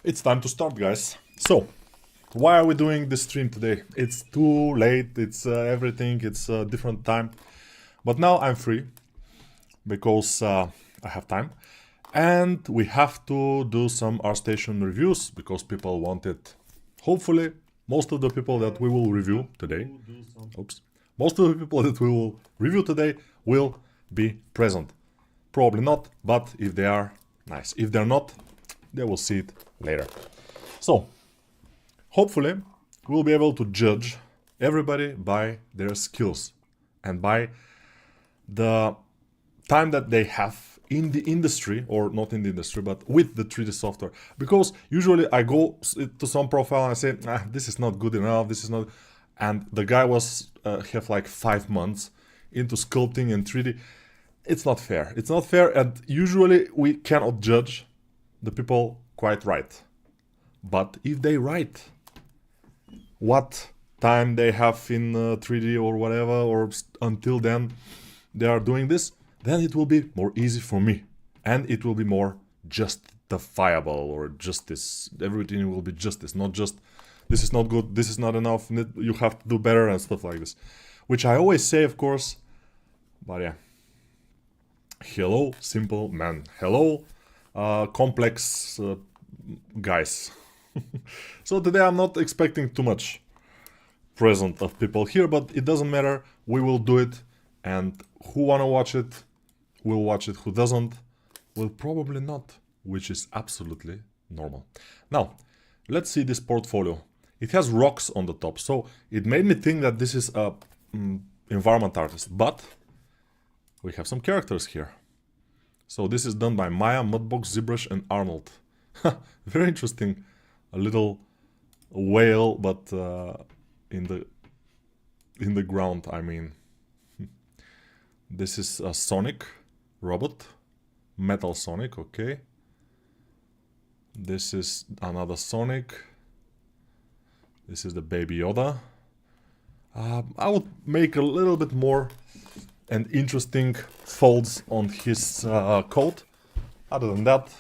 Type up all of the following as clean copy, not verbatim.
It's time to start, guys. So, why are we doing this stream today? It's too late, it's everything, it's a different time. But now I'm free, because I have time. And we have to do some Artstation reviews, because people want it. Hopefully, most of the people that we will review today... Oops. Most of the people that we will review today will be present. Probably not, but if they are, nice. If they're not, they will see it later. So, hopefully, we'll be able to judge everybody by their skills and by the time that they have in the industry, or not in the industry, but with the 3D software. Because usually I go to some profile and I say, this is not good enough, this is not... And the guy was have like 5 months into sculpting in 3D. It's not fair. It's not fair, and usually we cannot judge the people quite right. But if they write what time they have in 3D or whatever, or until then they are doing this, then it will be more easy for me. And it will be more justifiable, or justice. Everything will be justice, not just this is not good, this is not enough, you have to do better and stuff like this. Which I always say, of course, but yeah. Hello, simple man. Hello, complex guys. So today I'm not expecting too much present of people here, but it doesn't matter, we will do it, and who wanna watch it, will watch it, who doesn't, will probably not, which is absolutely normal. Now, let's see this portfolio. It has rocks on the top, so it made me think that this is a environment artist, but we have some characters here. So this is done by Maya, Mudbox, ZBrush, and Arnold. Very interesting, a little whale, but in the ground, I mean. This is a Sonic robot, Metal Sonic, okay. This is another Sonic. This is the Baby Yoda. I would make a little bit more and interesting folds on his coat. Other than that,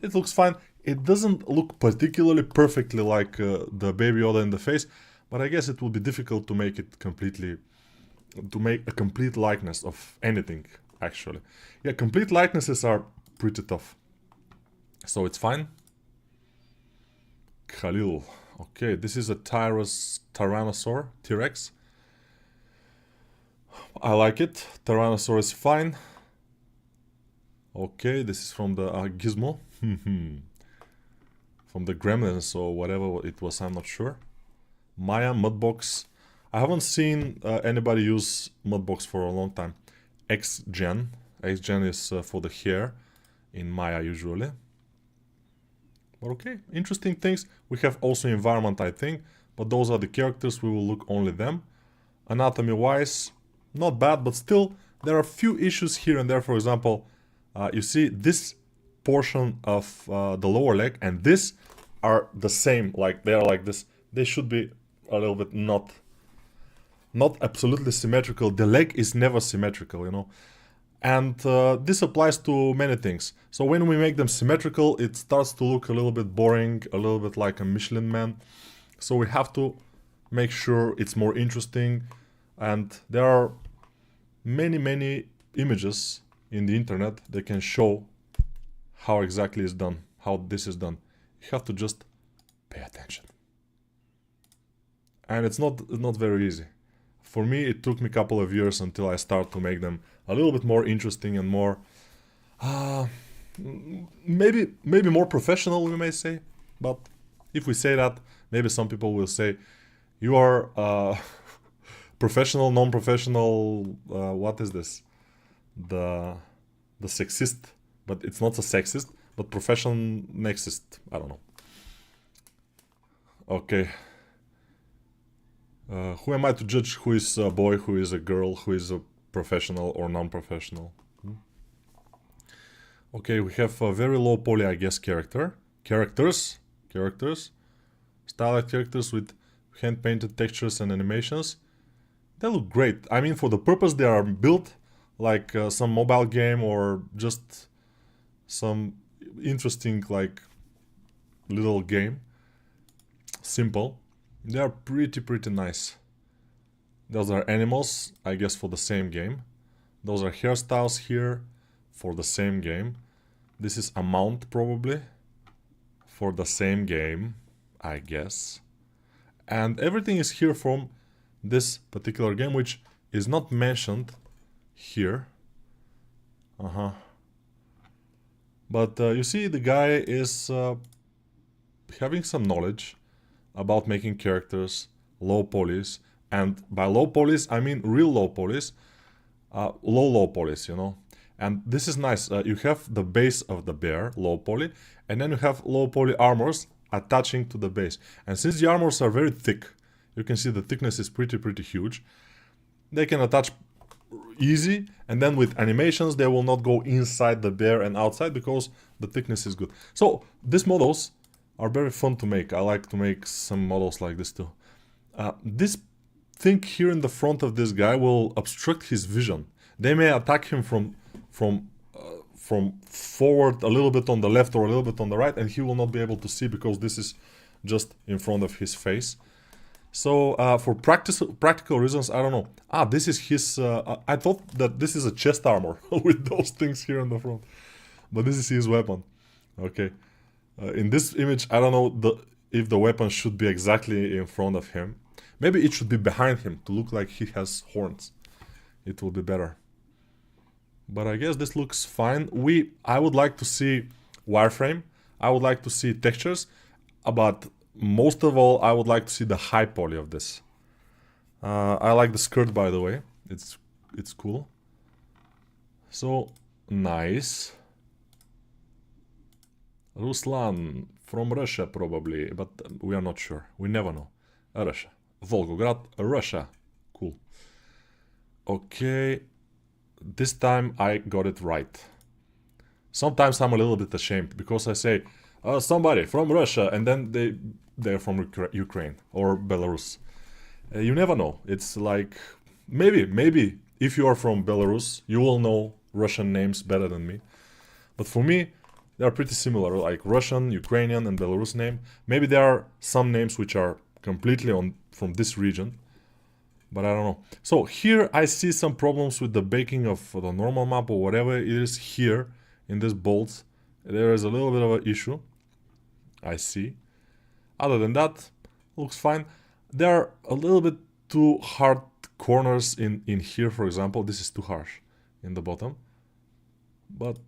it looks fine. It doesn't look particularly perfectly like the Baby Yoda in the face, but I guess it will be difficult to make it completely, to make a complete likeness of anything, actually. Yeah, complete likenesses are pretty tough. So it's fine. Khalil. Okay, this is a Tyrannosaur, T-Rex. I like it. Tyrannosaur is fine. Okay, this is from the Gizmo. From the Gremlins or whatever it was, I'm not sure. Maya, Mudbox. I haven't seen anybody use Mudbox for a long time. X-Gen. X-Gen is for the hair in Maya usually. But okay, interesting things. We have also environment, I think, but those are the characters, we will look only them. Anatomy-wise, not bad, but still, there are a few issues here and there. For example, you see this portion of the lower leg and this are the same, like they are like this. They should be a little bit not absolutely symmetrical. The leg is never symmetrical, you know. And this applies to many things. So when we make them symmetrical, it starts to look a little bit boring, a little bit like a Michelin Man. So we have to make sure it's more interesting. And there are many images in the internet that can show how exactly it's done, how this is done. You have to just pay attention. And it's not very easy. For me, it took me a couple of years until I start to make them a little bit more interesting and more, maybe more professional, we may say. But if we say that, maybe some people will say, you are professional, non-professional, what is this? The sexist, but it's not a sexist, but professional nexist, I don't know. Okay. Who am I to judge who is a boy, who is a girl, who is a professional or non-professional? Okay, we have a very low poly, I guess, characters, stylized characters with hand-painted textures and animations. They look great. I mean, for the purpose they are built, like some mobile game or just some interesting, like, little game. Simple. They are pretty nice. Those are animals, I guess, for the same game. Those are hairstyles here for the same game. This is a mount probably for the same game, I guess. And everything is here from this particular game, which is not mentioned here. But you see, the guy is having some knowledge about making characters, low polys, and by low polys I mean real low polys, low polys, you know. And this is nice. You have the base of the bear, low poly, and then you have low poly armors attaching to the base. And since the armors are very thick, you can see the thickness is pretty huge. They can attach easy, and then with animations they will not go inside the bear and outside because the thickness is good. So these models are very fun to make. I like to make some models like this too. This thing here in the front of this guy will obstruct his vision. They may attack him from forward, a little bit on the left or a little bit on the right, and he will not be able to see because this is just in front of his face. So for practical reasons, I don't know. This is his... I thought that this is a chest armor with those things here in the front. But this is his weapon. Okay. In this image, I don't know if the weapon should be exactly in front of him. Maybe it should be behind him to look like he has horns. It will be better. But I guess this looks fine. I would like to see wireframe. I would like to see textures. But most of all, I would like to see the high poly of this. I like the skirt, by the way. It's cool. So, nice. Ruslan, from Russia probably, but we are not sure. We never know. Russia. Volgograd, Russia. Cool. Okay. This time I got it right. Sometimes I'm a little bit ashamed because I say somebody from Russia and then they're from Ukraine or Belarus. You never know. It's like maybe if you are from Belarus you will know Russian names better than me. But for me they are pretty similar, like Russian, Ukrainian and Belarus name. Maybe there are some names which are completely from this region. But I don't know. So here I see some problems with the baking of the normal map or whatever it is here in this bolts. There is a little bit of an issue. I see. Other than that, looks fine. There are a little bit too hard corners in here, for example. This is too harsh in the bottom. But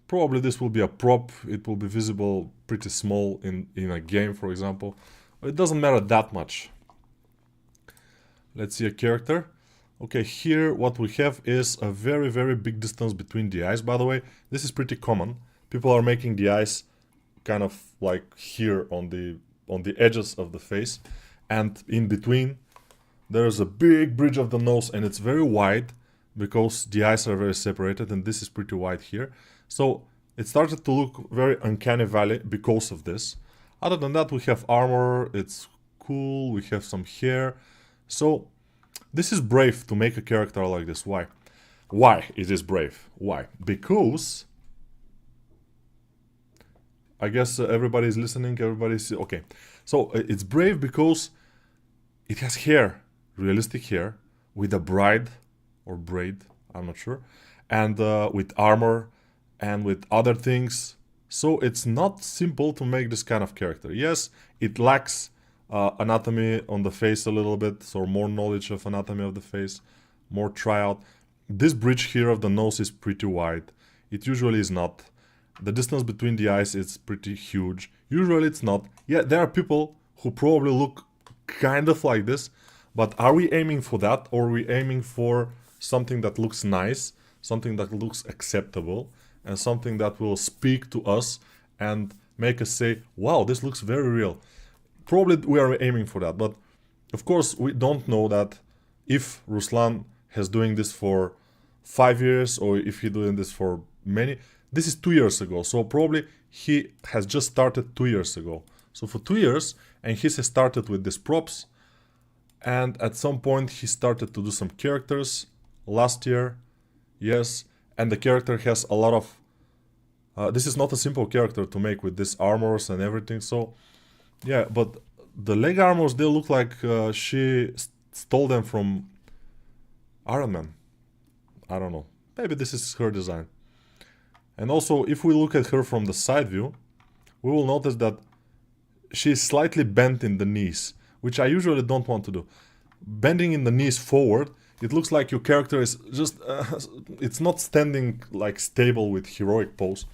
probably this will be a prop. It will be visible pretty small in a game, for example. It doesn't matter that much. Let's see a character. Okay, here what we have is a very big distance between the eyes. By the way, this is pretty common. People are making the eyes kind of like here on the edges of the face, and in between there's a big bridge of the nose, and it's very wide because the eyes are very separated, and this is pretty wide here. So it started to look very uncanny valley because of this. Other than that, we have armor. It's cool. We have some hair. So, this is brave to make a character like this. Why? Why is this brave? Why? Because... I guess everybody's listening, everybody's... Okay. So, it's brave because it has hair. Realistic hair. With a bride or braid, I'm not sure. And with armor and with other things. So, it's not simple to make this kind of character. Yes, it lacks... anatomy on the face a little bit, so more knowledge of anatomy of the face, more tryout. This bridge here of the nose is pretty wide. It usually is not. The distance between the eyes is pretty huge. Usually it's not. Yeah, there are people who probably look kind of like this, but are we aiming for that, or are we aiming for something that looks nice, something that looks acceptable, and something that will speak to us and make us say, wow, this looks very real? Probably we are aiming for that, but of course we don't know that if Ruslan has doing this for 5 years or if he doing this for many. This is 2 years ago, so probably he has just started 2 years ago. So for 2 years, and he has started with these props, and at some point he started to do some characters last year, yes, and the character has a lot of This is not a simple character to make with these armors and everything, so yeah, but the leg armors, they look like she stole them from Iron Man. I don't know. Maybe this is her design. And also, if we look at her from the side view, we will notice that she's slightly bent in the knees, which I usually don't want to do. Bending in the knees forward, it looks like your character is just... it's not standing like stable with heroic pose.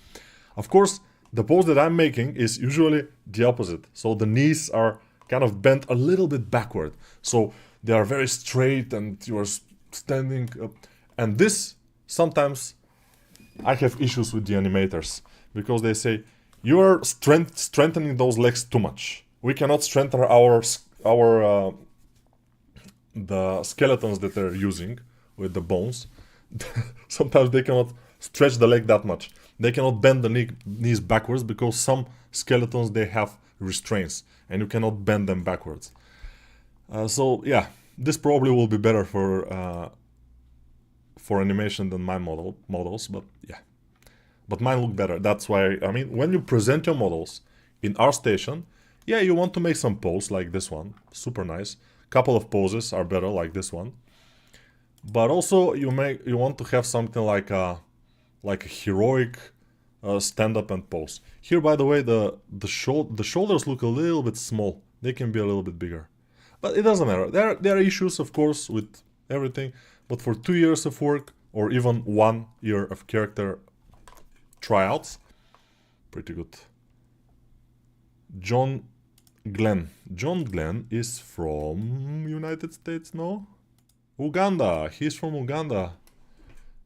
Of course, the pose that I'm making is usually the opposite. So the knees are kind of bent a little bit backward. So they are very straight and you are standing up. And this, sometimes I have issues with the animators. Because they say, you are strengthening those legs too much. We cannot strengthen the skeletons that they're using with the bones. Sometimes they cannot stretch the leg that much. They cannot bend the knees backwards because some skeletons, they have restraints and you cannot bend them backwards. So yeah, this probably will be better for animation than my models, but yeah. But mine look better. That's why, I mean, when you present your models in Artstation, yeah, you want to make some pose like this one, super nice. Couple of poses are better like this one. But also you want to have something like a heroic stand-up and pose. Here, by the way, the shoulders look a little bit small. They can be a little bit bigger. But it doesn't matter. There are issues, of course, with everything. But for 2 years of work, or even 1 year of character tryouts, pretty good. John Glenn. John Glenn is from United States, no? Uganda. He's from Uganda.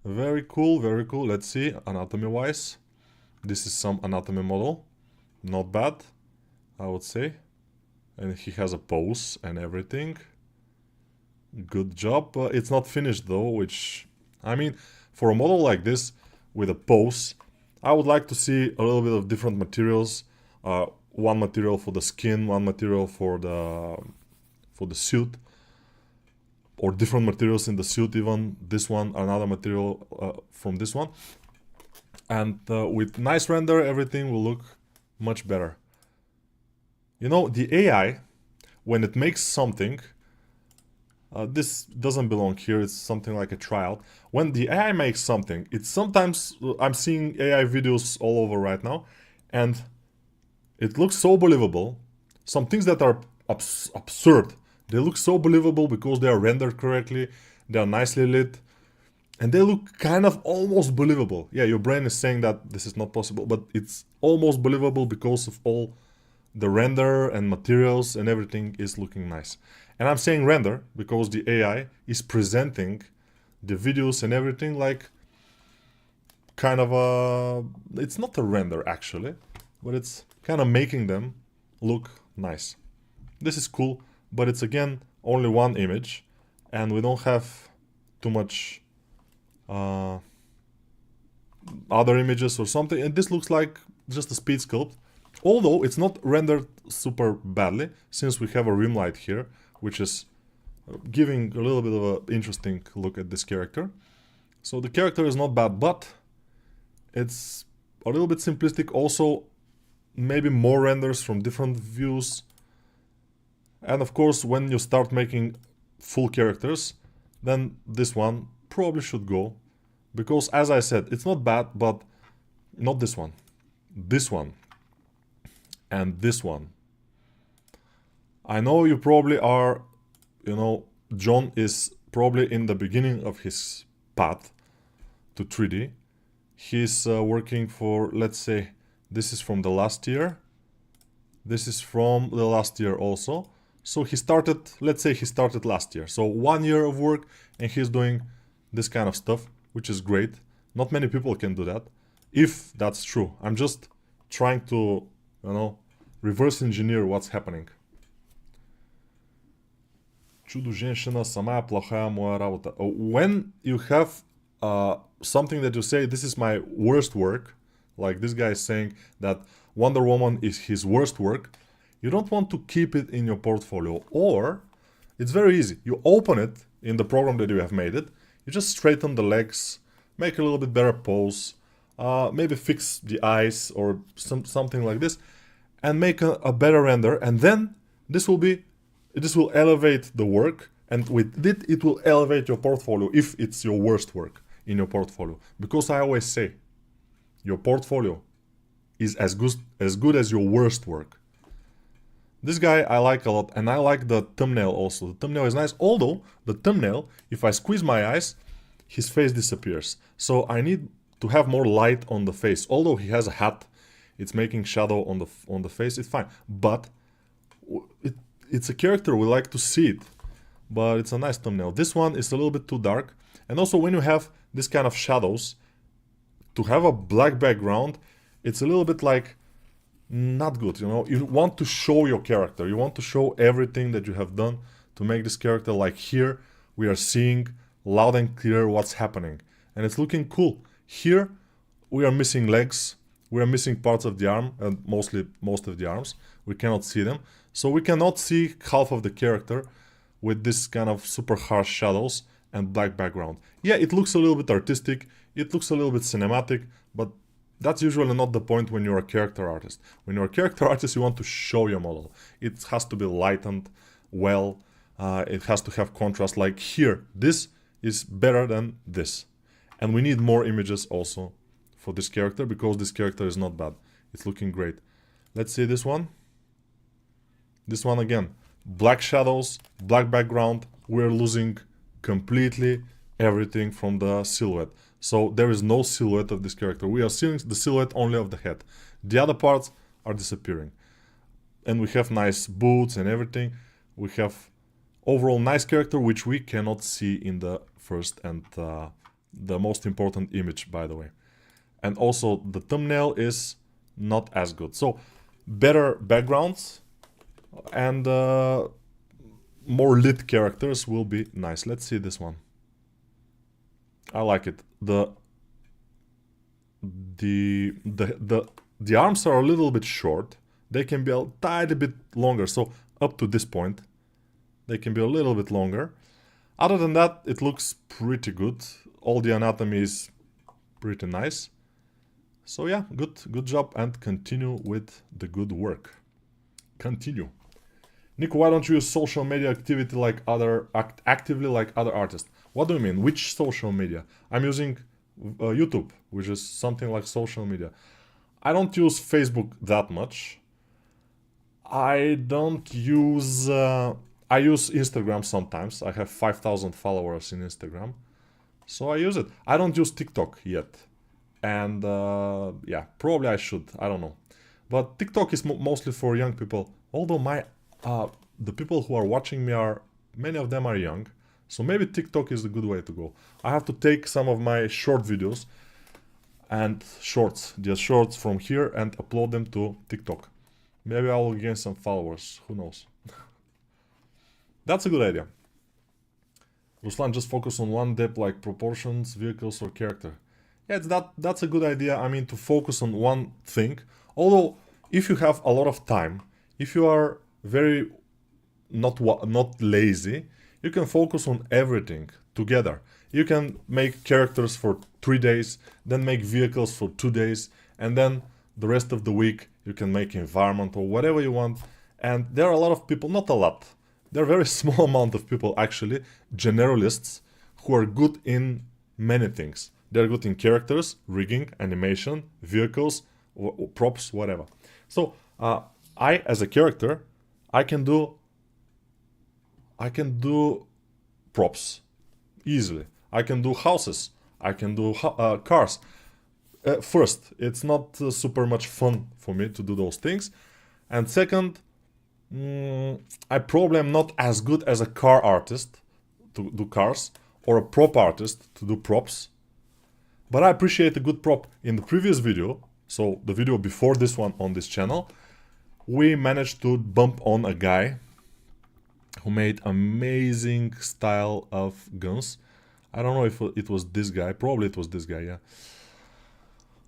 Very cool, very cool. Let's see, anatomy-wise. This is some anatomy model. Not bad, I would say. And he has a pose and everything. Good job. It's not finished though, which... I mean, for a model like this, with a pose, I would like to see a little bit of different materials. One material for the skin, one material for the suit. Or different materials in the suit even. This one, another material from this one. And with nice render, everything will look much better. You know, the AI, when it makes something, this doesn't belong here, it's something like a tryout. When the AI makes something, it's sometimes, I'm seeing AI videos all over right now, and it looks so believable. Some things that are absurd, they look so believable because they are rendered correctly, they are nicely lit, and they look kind of almost believable. Yeah, your brain is saying that this is not possible, but it's almost believable because of all the render and materials and everything is looking nice. And I'm saying render because the AI is presenting the videos and everything like kind of a... It's not a render actually, but it's kind of making them look nice. This is cool, but it's again only one image and we don't have too much other images or something, and this looks like just a speed sculpt. Although it's not rendered super badly, since we have a rim light here, which is giving a little bit of an interesting look at this character. So the character is not bad, but it's a little bit simplistic. Also, maybe more renders from different views. And of course, when you start making full characters, then this one probably should go. Because as I said, it's not bad, but not this one. This one. And this one. I know you probably are, you know, John is probably in the beginning of his path to 3D. He's working for, let's say, this is from the last year. This is from the last year also. So he started, let's say he started last year. So 1 year of work and he's doing this kind of stuff, which is great. Not many people can do that, if that's true. I'm just trying to, you know, reverse engineer what's happening. Чудо женщина, самая плохая моя работа. When you have something that you say, this is my worst work, like this guy is saying that Wonder Woman is his worst work, you don't want to keep it in your portfolio. Or, it's very easy. You open it in the program that you have made it, you just straighten the legs, make a little bit better pose, maybe fix the eyes or something like this, and make a better render, and then this will elevate the work, and with it, it will elevate your portfolio if it's your worst work in your portfolio. Because I always say, your portfolio is as good as your worst work. This guy I like a lot, and I like the thumbnail also. The thumbnail is nice, although the thumbnail, if I squeeze my eyes, his face disappears. So I need to have more light on the face. Although he has a hat, it's making shadow on the face, it's fine. But it's a character, we like to see it. But it's a nice thumbnail. This one is a little bit too dark. And also when you have this kind of shadows, to have a black background, it's a little bit like not good, you know. You want to show your character, you want to show everything that you have done to make this character. Like here we are seeing loud and clear what's happening, and it's looking cool. Here we are missing legs, we are missing parts of the arm, and most of the arms we cannot see them, so we cannot see half of the character with this kind of super harsh shadows and black background. Yeah, it looks a little bit artistic, it looks a little bit cinematic, but that's usually not the point when you're a character artist. When you're a character artist, you want to show your model. It has to be lightened well, it has to have contrast. Like here, this is better than this. And we need more images also for this character, because this character is not bad. It's looking great. Let's see this one. This one again, black shadows, black background. We're losing completely everything from the silhouette. So there is no silhouette of this character. We are seeing the silhouette only of the head. The other parts are disappearing. And we have nice boots and everything. We have overall nice character, which we cannot see in the first and the most important image, by the way. And also the thumbnail is not as good. So better backgrounds and more lit characters will be nice. Let's see this one. I like it. The arms are a little bit short. They can be a tiny bit longer. So up to this point, they can be a little bit longer. Other than that, it looks pretty good. All the anatomy is pretty nice. So yeah, good job, and continue with the good work. Continue. Nico, why don't you use social media activity like actively like other artists? What do you mean? Which social media? I'm using YouTube, which is something like social media. I don't use Facebook that much. I don't use... I use Instagram sometimes. I have 5,000 followers in Instagram. So I use it. I don't use TikTok yet. And yeah, probably I should. I don't know. But TikTok is mostly for young people. Although the people who are watching me many of them are young. So maybe TikTok is a good way to go. I have to take some of my short videos and just shorts from here, and upload them to TikTok. Maybe I will gain some followers, who knows. That's a good idea. Ruslan, just focus on one depth like proportions, vehicles, or character. Yeah, that's a good idea. I mean, to focus on one thing. Although, if you have a lot of time, if you are very not lazy, you can focus on everything together. You can make characters for 3 days, then make vehicles for 2 days, and then the rest of the week you can make environment or whatever you want. And there are a lot of people, not a lot, there are very small amount of people actually, generalists, who are good in many things. They're good in characters, rigging, animation, vehicles, or props, whatever. So I, as a character, I can do props easily. I can do houses. I can do cars. First, it's not super much fun for me to do those things. And second, I probably am not as good as a car artist to do cars, or a prop artist to do props. But I appreciate a good prop. In the previous video, so the video before this one on this channel, we managed to bump on a guy who made amazing style of guns. I don't know if it was this guy. Probably it was this guy, yeah.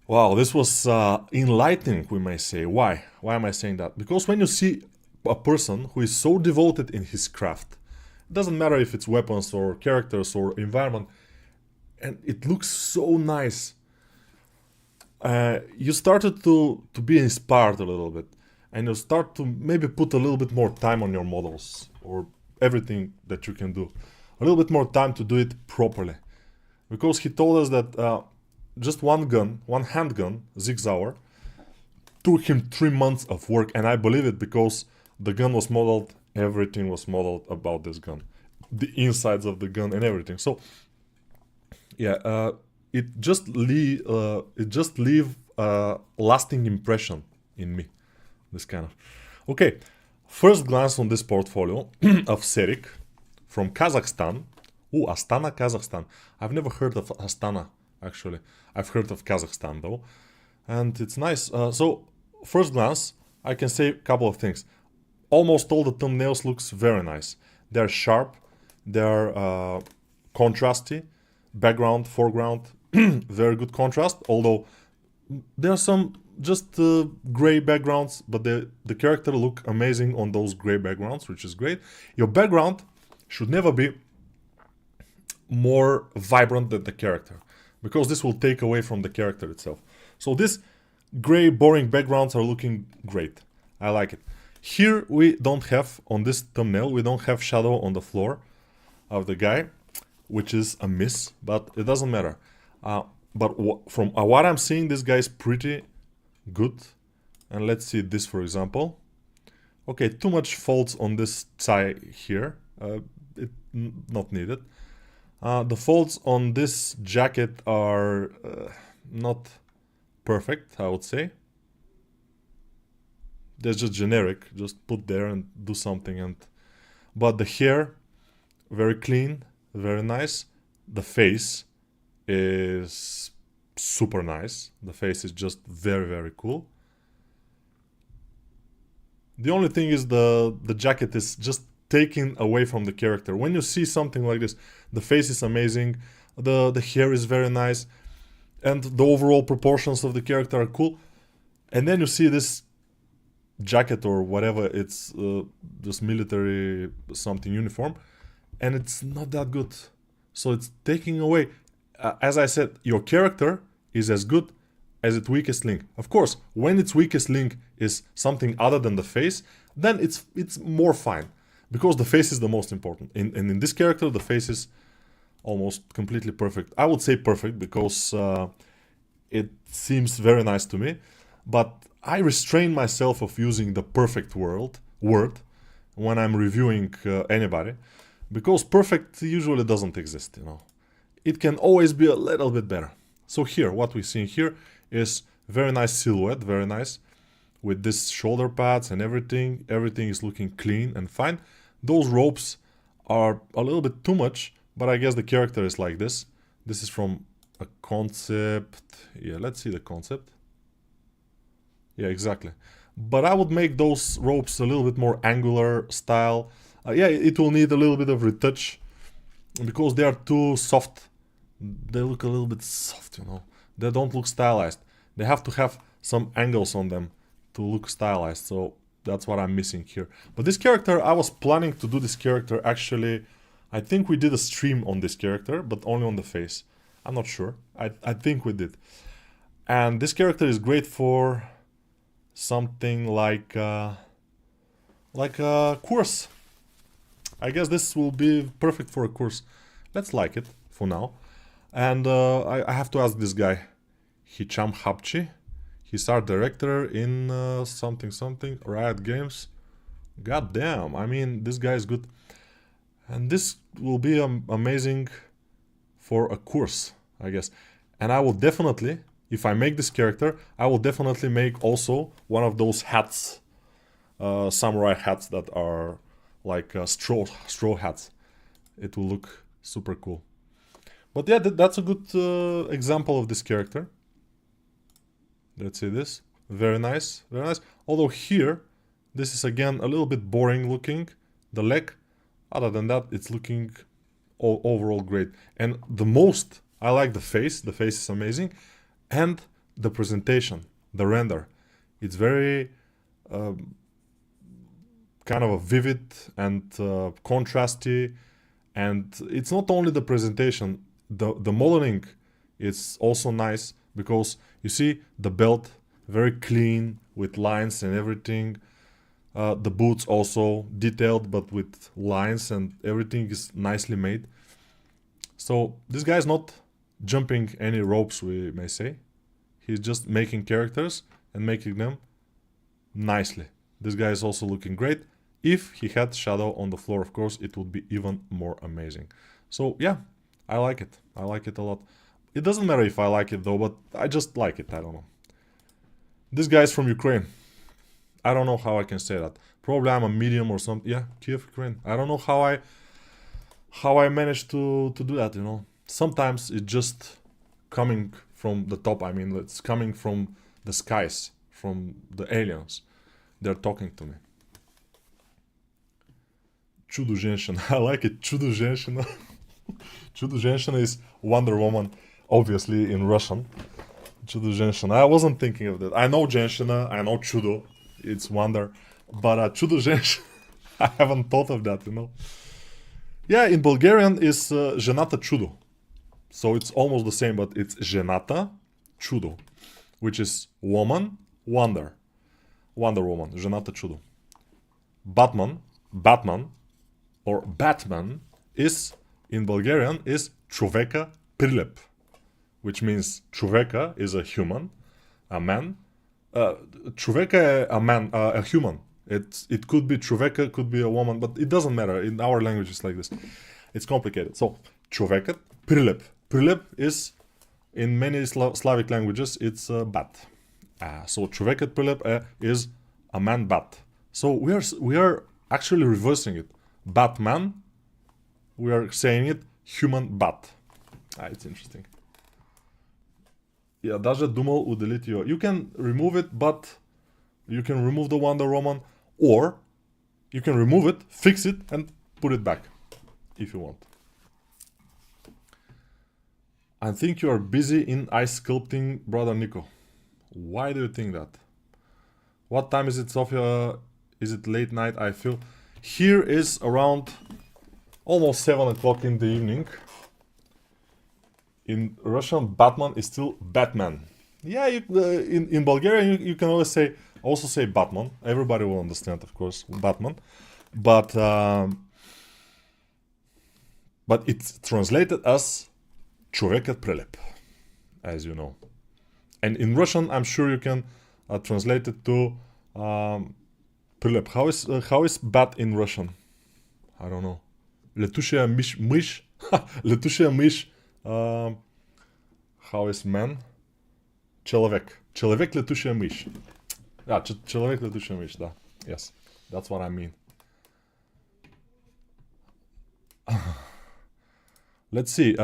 Wow, this was enlightening, we may say. Why? Why am I saying that? Because when you see a person who is so devoted in his craft, it doesn't matter if it's weapons or characters or environment, and it looks so nice. you started to be inspired a little bit, and you start to maybe put a little bit more time on your models or everything that you can do, a little bit more time to do it properly, because he told us that just one handgun, Sig Sauer, took him 3 months of work, and I believe it because the gun was modeled, everything was modeled about this gun, the insides of the gun and everything. So yeah, it just leave a lasting impression in me. This kind of okay. First glance on this portfolio of Serik from Kazakhstan. Oh, Astana, Kazakhstan. I've never heard of Astana actually. I've heard of Kazakhstan though, and it's nice. So first glance, I can say a couple of things. Almost all the thumbnails looks very nice. They're sharp, they're contrasty, background, foreground, very good contrast. Although there are some just gray backgrounds, but the character look amazing on those gray backgrounds, which is great. Your background should never be more vibrant than the character, because this will take away from the character itself. So these gray, boring backgrounds are looking great. I like it. Here we don't have, on this thumbnail, we don't have shadow on the floor of the guy, which is a miss, but it doesn't matter. But from what I'm seeing, this guy is pretty good. And let's see this, for example. Okay, too much folds on this tie here. Not needed. The folds on this jacket are not perfect, I would say. They're just generic. Just put there and do something. But the hair, very clean, very nice. The face is super nice. The face is just very, very cool. The only thing is the jacket is just taken away from the character. When you see something like this, the face is amazing, the hair is very nice, and the overall proportions of the character are cool. And then you see this jacket or whatever, it's this military something uniform, and it's not that good. So it's taking away, as I said, your character is as good as its weakest link. Of course, when its weakest link is something other than the face, then it's more fine, because the face is the most important. And in this character, the face is almost completely perfect. I would say perfect because it seems very nice to me, but I restrain myself of using the perfect word when I'm reviewing anybody, because perfect usually doesn't exist, you know. It can always be a little bit better. So here, what we see here is very nice silhouette, very nice, with this shoulder pads and everything. Everything is looking clean and fine. Those ropes are a little bit too much, but I guess the character is like this. This is from a concept. Yeah, let's see the concept. Yeah, exactly. But I would make those ropes a little bit more angular style. Yeah, it will need a little bit of retouch, because they are too soft. They look a little bit soft, you know. They don't look stylized. They have to have some angles on them to look stylized. So that's what I'm missing here. But this character, I was planning to do this character actually. I think we did a stream on this character, but only on the face. I'm not sure. I think we did. And this character is great for something like a course. I guess this will be perfect for a course. Let's like it for now. And I have to ask this guy, Hicham Hapchi. He's art director in something Riot Games. God damn, I mean, this guy is good. And this will be amazing for a course, I guess. And I will definitely, if I make this character, I will definitely make also one of those hats, samurai hats that are like straw hats. It will look super cool. But yeah, that's a good example of this character. Let's see this. Very nice, very nice. Although here, this is again a little bit boring looking. The leg, other than that, it's looking overall great. And the most, I like the face. The face is amazing. And the presentation, the render. It's very kind of a vivid and contrasty. And it's not only the presentation. The modeling is also nice, because You see the belt, very clean with lines and everything. The boots also detailed but with lines, and everything is nicely made. So this guy is not jumping any ropes, we may say. He's just making characters and making them nicely. This guy is also looking great. If he had shadow on the floor, of course, it would be even more amazing. So yeah, I like it. I like it a lot. It doesn't matter if I like it though, but I just like it. I don't know. This guy is from Ukraine. I don't know how I can say that. Probably I'm a medium or something. Yeah, Kiev, Ukraine. I don't know how I managed to do that, you know. Sometimes it's just coming from the top. I mean, it's coming from the skies, from the aliens. They're talking to me. Чудо женщина. I like it. Чудо женщина. Чудо женщина is Wonder Woman, obviously in Russian. Чудо женщина. I wasn't thinking of that. I know женщина, I know чудо. It's wonder. But чудо женщина, I haven't thought of that, you know. Yeah, in Bulgarian is жената чудо. So it's almost the same, but it's жената чудо, which is woman, wonder. Wonder Woman, жената чудо. Batman, or Batman is, in Bulgarian, is човека прилеп, which means човека is a human, a man. Човека a man, a human. It could be човека, could be a woman, but it doesn't matter. In our language, it's like this. It's complicated. So, човекът прилеп. Прилеп is, in many Slavic languages, it's bat. So, човекът прилеп is a man bat. So, we are actually reversing it. Batman, we are saying it human bat. It's interesting. Yeah, даже думал удалить ее. You can remove it, but you can remove the Wonder Woman, or you can remove it, fix it, and put it back, if you want. I think you are busy in ice sculpting, brother Nico. Why do you think that? What time is it, Sofia? Is it late night? I feel here is around almost 7 o'clock in the evening. In Russian, Batman is still Batman. Yeah, in Bulgarian you can always also say Batman. Everybody will understand, of course, Batman. But it's translated as човекът прилеп, as you know. And in Russian, I'm sure you can translate it to прилеп. How is bat in Russian? I don't know. Летушая мышь. Летушая мышь. How is man? Человек. Человек летушая мышь. Yeah, человек летушая мышь, да. Yes, that's what I mean. Let's see.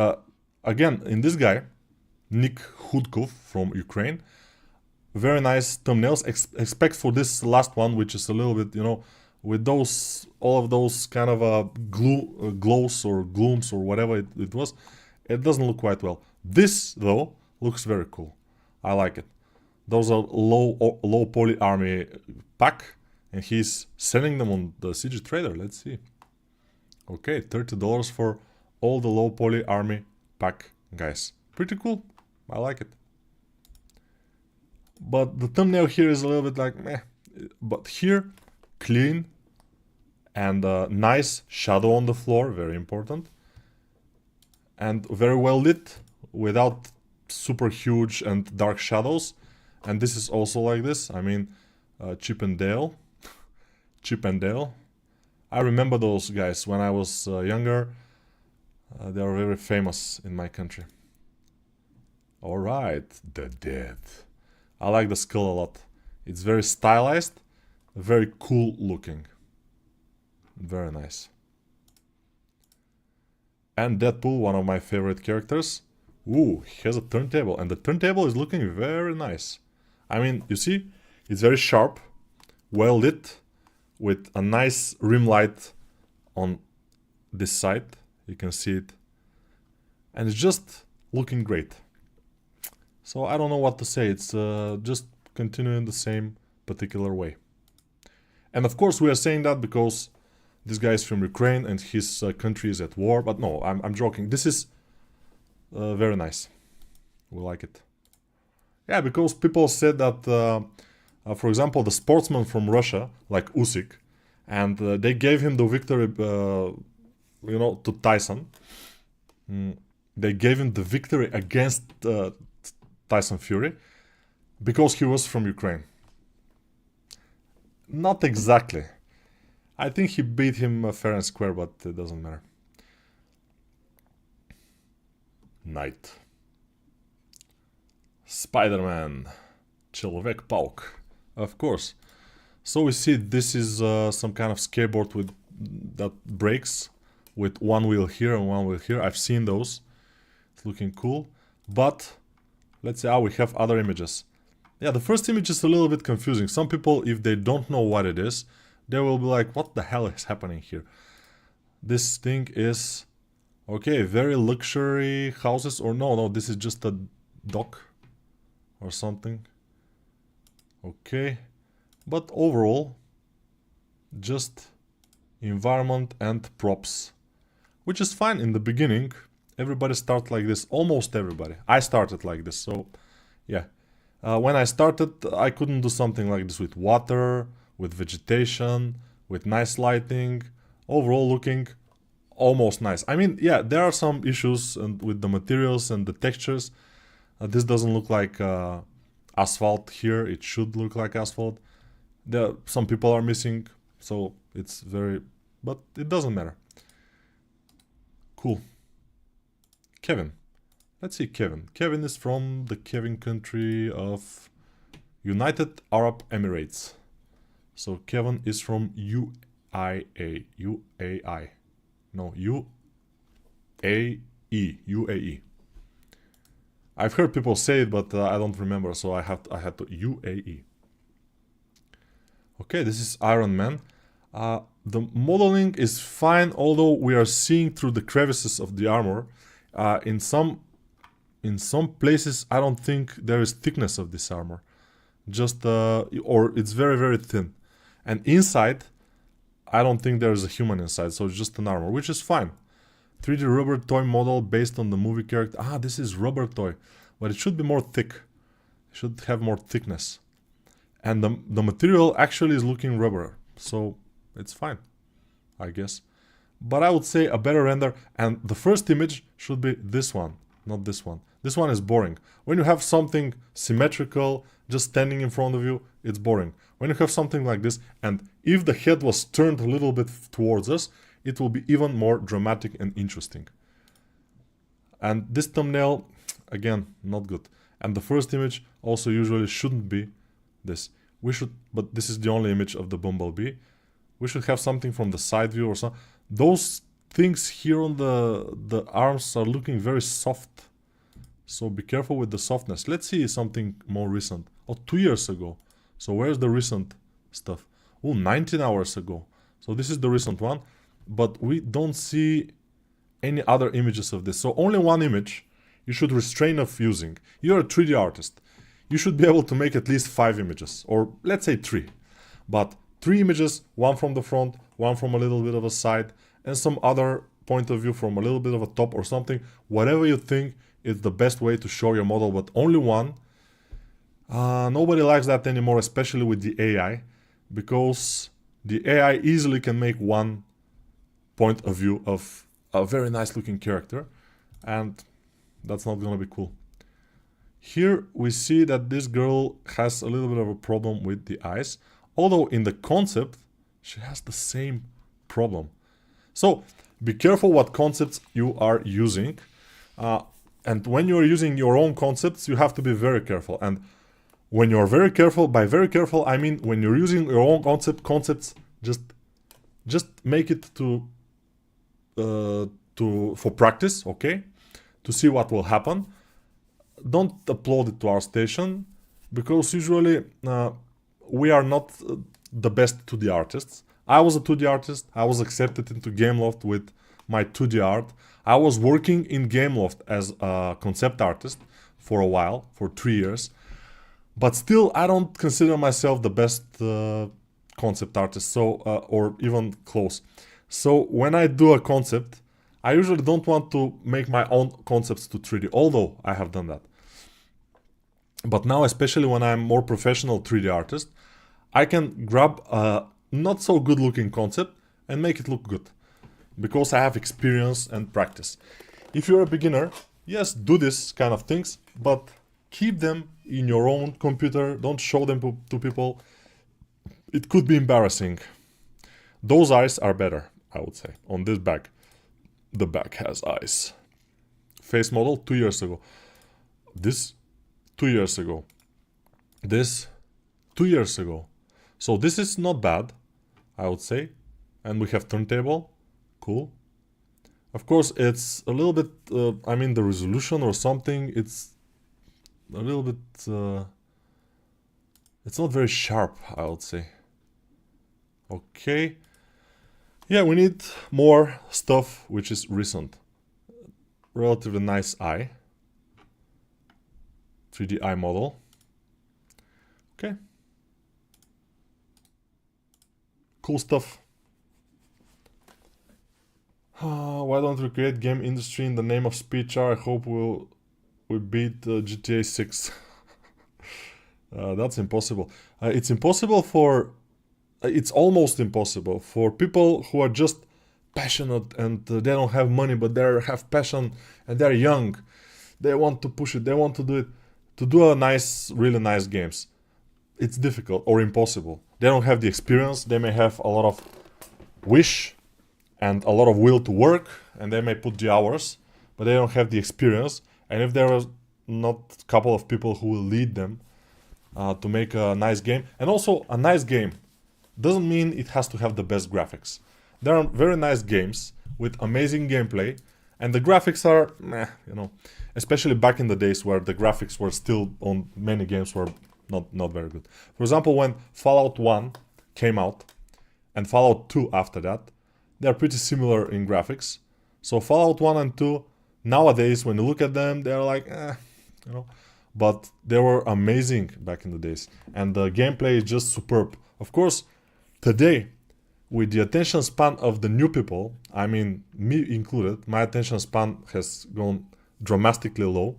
Again, in this guy, Nick Hudkov from Ukraine, very nice thumbnails. Expect for this last one, which is a little bit, you know, with all of those kind of glows or glooms or whatever it was, it doesn't look quite well. This, though, looks very cool. I like it. Those are low poly army pack, and he's selling them on the CG Trader. Let's see. Okay, $30 for all the low poly army pack, guys. Pretty cool. I like it. But the thumbnail here is a little bit like meh. But here, clean and nice shadow on the floor, very important. And very well lit, without super huge and dark shadows. And this is also like this. I mean, Chip and Dale. Chip and Dale. I remember those guys when I was younger. They are very famous in my country. Alright, the Dead. I like the skull a lot. It's very stylized, very cool looking. Very nice. And Deadpool, one of my favorite characters. Ooh, he has a turntable, and the turntable is looking very nice. I mean, you see, it's very sharp, well lit, with a nice rim light on this side. You can see it. And it's just looking great. So I don't know what to say. It's just continuing the same particular way. And of course we are saying that because this guy is from Ukraine and his country is at war. But no, I'm joking. This is very nice. We like it. Yeah, because people said that, for example, the sportsman from Russia, like Usyk, and they gave him the victory, to Tyson. They gave him the victory against Tyson Fury because he was from Ukraine. Not exactly. I think he beat him fair and square, but it doesn't matter. Knight. Spider-Man. Человек-паук. Of course. So we see this is some kind of skateboard with that breaks with one wheel here and one wheel here. I've seen those. It's looking cool. But let's say, we have other images. Yeah, the first image is a little bit confusing. Some people, if they don't know what it is, they will be like, what the hell is happening here? This thing is, okay, very luxury houses, or no, this is just a dock or something. Okay, but overall, just environment and props, which is fine in the beginning. Everybody starts like this, almost everybody. I started like this, so yeah. When I started, I couldn't do something like this with water, with vegetation, with nice lighting, overall looking almost nice. I mean, yeah, there are some issues with the materials and the textures. This doesn't look like asphalt here. It should look like asphalt. Some people are missing, so it's very... but it doesn't matter. Cool. Kevin. Let's see Kevin. Kevin is from the Kevin country of United Arab Emirates. So Kevin is from UAE. No, UAE. I've heard people say it, but I don't remember, so I had to UAE. Okay, this is Iron Man. The modeling is fine, although we are seeing through the crevices of the armor. In some places, I don't think there is thickness of this armor. Just, or it's very, very thin. And inside, I don't think there is a human inside, so it's just an armor, which is fine. 3D rubber toy model based on the movie character. This is rubber toy, but it should be more thick. It should have more thickness. And the material actually is looking rubber, so it's fine, I guess. But I would say a better render, and the first image should be this one, not this one. This one is boring. When you have something symmetrical, just standing in front of you, it's boring. When you have something like this, and if the head was turned a little bit towards us, it will be even more dramatic and interesting. And this thumbnail, again, not good. And the first image also usually shouldn't be this. But this is the only image of the bumblebee. We should have something from the side view or something. Those things here on the arms are looking very soft. So be careful with the softness. Let's see something more recent. 2 years ago. So where's the recent stuff? 19 hours ago. So this is the recent one. But we don't see any other images of this. So only one image you should restrain of using. You're a 3D artist. You should be able to make at least 5 images. Or let's say 3. But 3 images, one from the front, one from a little bit of a side, and some other point of view from a little bit of a top or something. Whatever you think is the best way to show your model, but only one. Nobody likes that anymore, especially with the AI, because the AI easily can make one point of view of a very nice looking character, and that's not gonna be cool. Here we see that this girl has a little bit of a problem with the eyes, although in the concept she has the same problem. So be careful what concepts you are using, and when you're using your own concepts you have to be very careful. And when you're very careful, by very careful I mean when you're using your own concepts, just make it for practice, okay, to see what will happen. Don't upload it to Artstation, because usually we are not the best 2D artists. I was a 2D artist. I was accepted into Gameloft with my 2D art. I was working in Gameloft as a concept artist for a while, for 3 years. But still, I don't consider myself the best concept artist, so or even close. So when I do a concept, I usually don't want to make my own concepts to 3D, although I have done that. But now, especially when I'm more professional 3D artist, I can grab a not so good looking concept and make it look good, because I have experience and practice. If you're a beginner, yes, do this kind of things, but keep them in your own computer. Don't show them to people. It could be embarrassing. Those eyes are better, I would say, on this bag. The bag has eyes. Face model 2 years ago. This 2 years ago. This 2 years ago. So this is not bad, I would say. And we have turntable. Cool. Of course, it's a little bit, I mean, the resolution or something, it's a little bit, it's not very sharp, I would say. Okay. Yeah, we need more stuff which is recent. Relatively nice eye. 3D eye model. Okay. Cool stuff. Why don't we create game industry in the name of speed art? I hope we beat GTA 6. That's impossible. It's impossible for... it's almost impossible for people who are just passionate and they don't have money, but they have passion and they're young. They want to push it. They want to do it. To do a nice, really nice games. It's difficult or impossible. They don't have the experience. They may have a lot of wish and a lot of will to work, and they may put the hours, but they don't have the experience. And if there are not a couple of people who will lead them to make a nice game, and also a nice game doesn't mean it has to have the best graphics. There are very nice games with amazing gameplay, and the graphics are meh, you know, especially back in the days where the graphics were still on many games were not very good. For example, when Fallout 1 came out and Fallout 2 after that, they're pretty similar in graphics. So Fallout 1 and 2, nowadays when you look at them, they're like, you know, but they were amazing back in the days. And the gameplay is just superb. Of course, today, with the attention span of the new people, I mean, me included, my attention span has gone dramatically low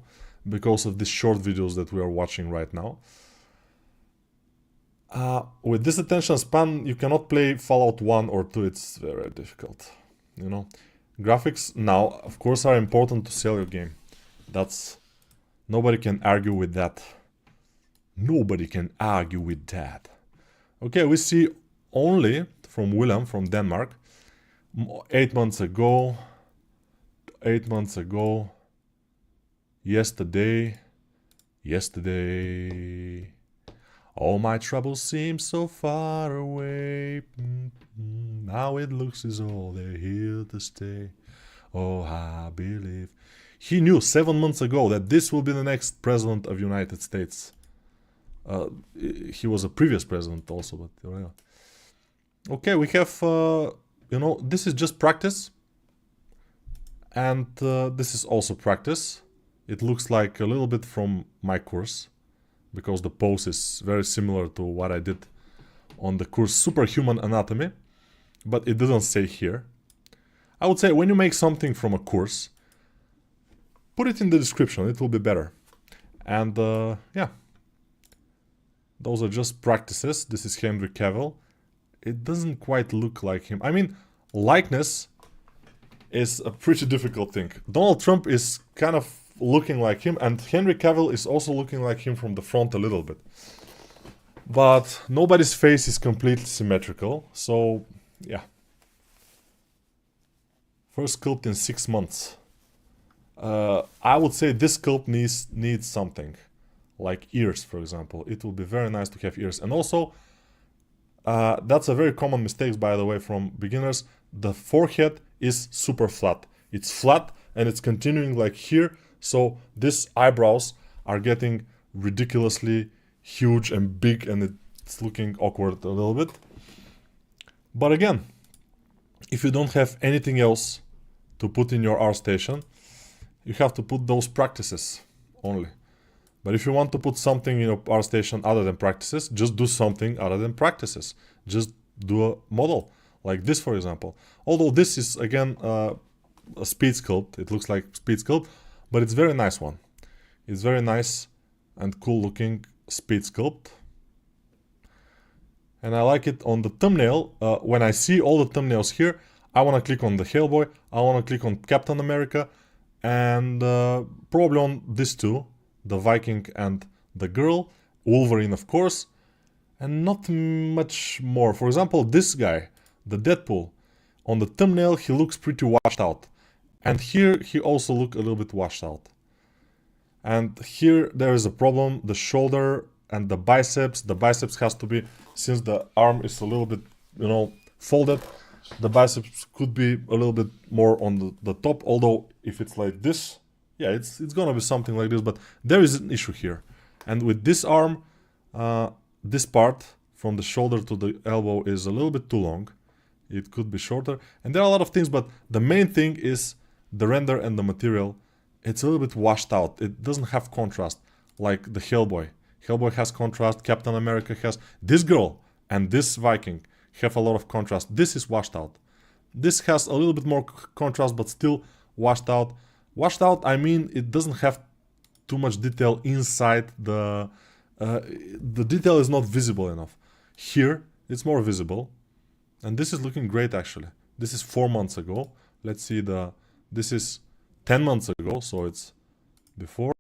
because of these short videos that we are watching right now. With this attention span, you cannot play Fallout 1 or 2, it's very difficult, you know. Graphics now, of course, are important to sell your game. That's... nobody can argue with that. Nobody can argue with that. Okay, we see only from William from Denmark 8 months ago, yesterday, all my troubles seem so far away. Now it looks as though they're here to stay. Oh, I believe. He knew 7 months ago that this will be the next president of United States. He was a previous president also, but yeah. Okay, we have, you know, this is just practice. And this is also practice. It looks like a little bit from my course, because the pose is very similar to what I did on the course Superhuman Anatomy, but it doesn't say here. I would say when you make something from a course, put it in the description, it will be better. And yeah, those are just practices. This is Henry Cavill. It doesn't quite look like him. I mean, likeness is a pretty difficult thing. Donald Trump is kind of looking like him, and Henry Cavill is also looking like him from the front a little bit. But nobody's face is completely symmetrical, so yeah. First sculpt in 6 months. I would say this sculpt needs something, like ears, for example. It will be very nice to have ears. And also, that's a very common mistake, by the way, from beginners. The forehead is super flat. It's flat and it's continuing like here. So these eyebrows are getting ridiculously huge and big, and it's looking awkward a little bit. But again, if you don't have anything else to put in your Artstation, you have to put those practices only. But if you want to put something in your Artstation other than practices, just do something other than practices. Just do a model like this, for example. Although this is again a speed sculpt, it looks like speed sculpt, but it's very nice one. It's very nice. and cool looking speed sculpt. And I like it on the thumbnail. When I see all the thumbnails here, I want to click on the Hellboy, I want to click on Captain America, and probably on these two, the Viking and the girl, Wolverine of course, and not much more. For example, this guy, the Deadpool, on the thumbnail he looks pretty washed out. And here he also looks a little bit washed out. And here there is a problem, the shoulder and the biceps has to be, since the arm is a little bit, you know, folded, the biceps could be a little bit more on the top, although if it's like this, yeah, it's gonna be something like this, but there is an issue here. And with this arm, this part from the shoulder to the elbow is a little bit too long. It could be shorter, and there are a lot of things, but the main thing is the render and the material. It's a little bit washed out. It doesn't have contrast like the Hellboy. Hellboy has contrast, Captain America has. This girl and this Viking have a lot of contrast. This is washed out. This has a little bit more contrast, but still washed out. Washed out, I mean, it doesn't have too much detail inside the detail is not visible enough. Here, it's more visible. And this is looking great actually. This is 4 months ago. Let's see this is 10 months ago, so it's before.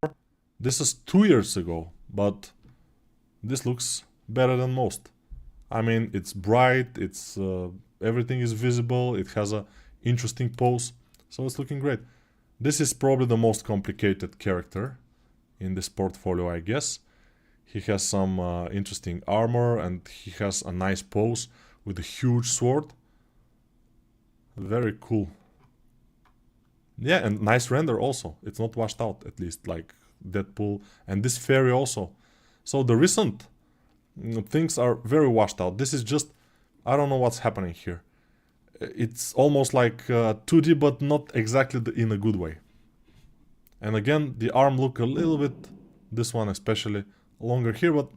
This is 2 years ago, but this looks better than most. I mean, it's bright, it's everything is visible, it has a interesting pose, so it's looking great. This is probably the most complicated character in this portfolio, I guess. He has some interesting armor and he has a nice pose with a huge sword. Very cool. Yeah, and nice render also. It's not washed out, at least, like Deadpool and this fairy also. So the recent things are very washed out. This is just, I don't know what's happening here. It's almost like 2D, but not exactly in a good way. And again, the arm look a little bit, this one especially, longer here, but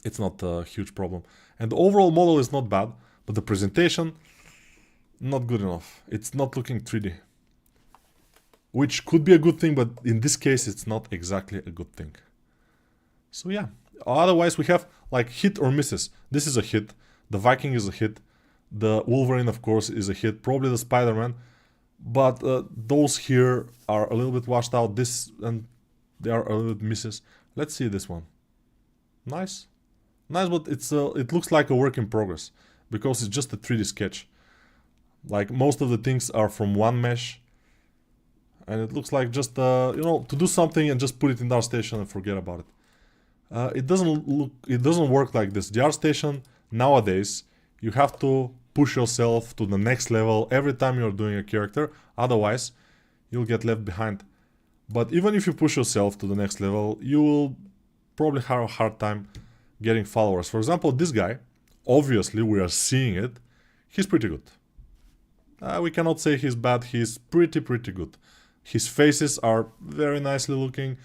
it's not a huge problem. And the overall model is not bad, but the presentation, not good enough. It's not looking 3D. Which could be a good thing, but in this case, it's not exactly a good thing. So yeah, otherwise we have like hit or misses. This is a hit, the Viking is a hit, the Wolverine of course is a hit, probably the Spider-Man, but those here are a little bit washed out, this and they are a little bit misses. Let's see this one. Nice. Nice, but it looks like a work in progress, because it's just a 3D sketch. Like most of the things are from one mesh, and it looks like just, you know, to do something and just put it in the Artstation and forget about it. It doesn't work like this. The Artstation nowadays, you have to push yourself to the next level every time you're doing a character, otherwise you'll get left behind. But even if you push yourself to the next level, you will probably have a hard time getting followers. For example, this guy, obviously we are seeing it, he's pretty good. We cannot say he's bad, he's pretty good. His faces are very nicely looking,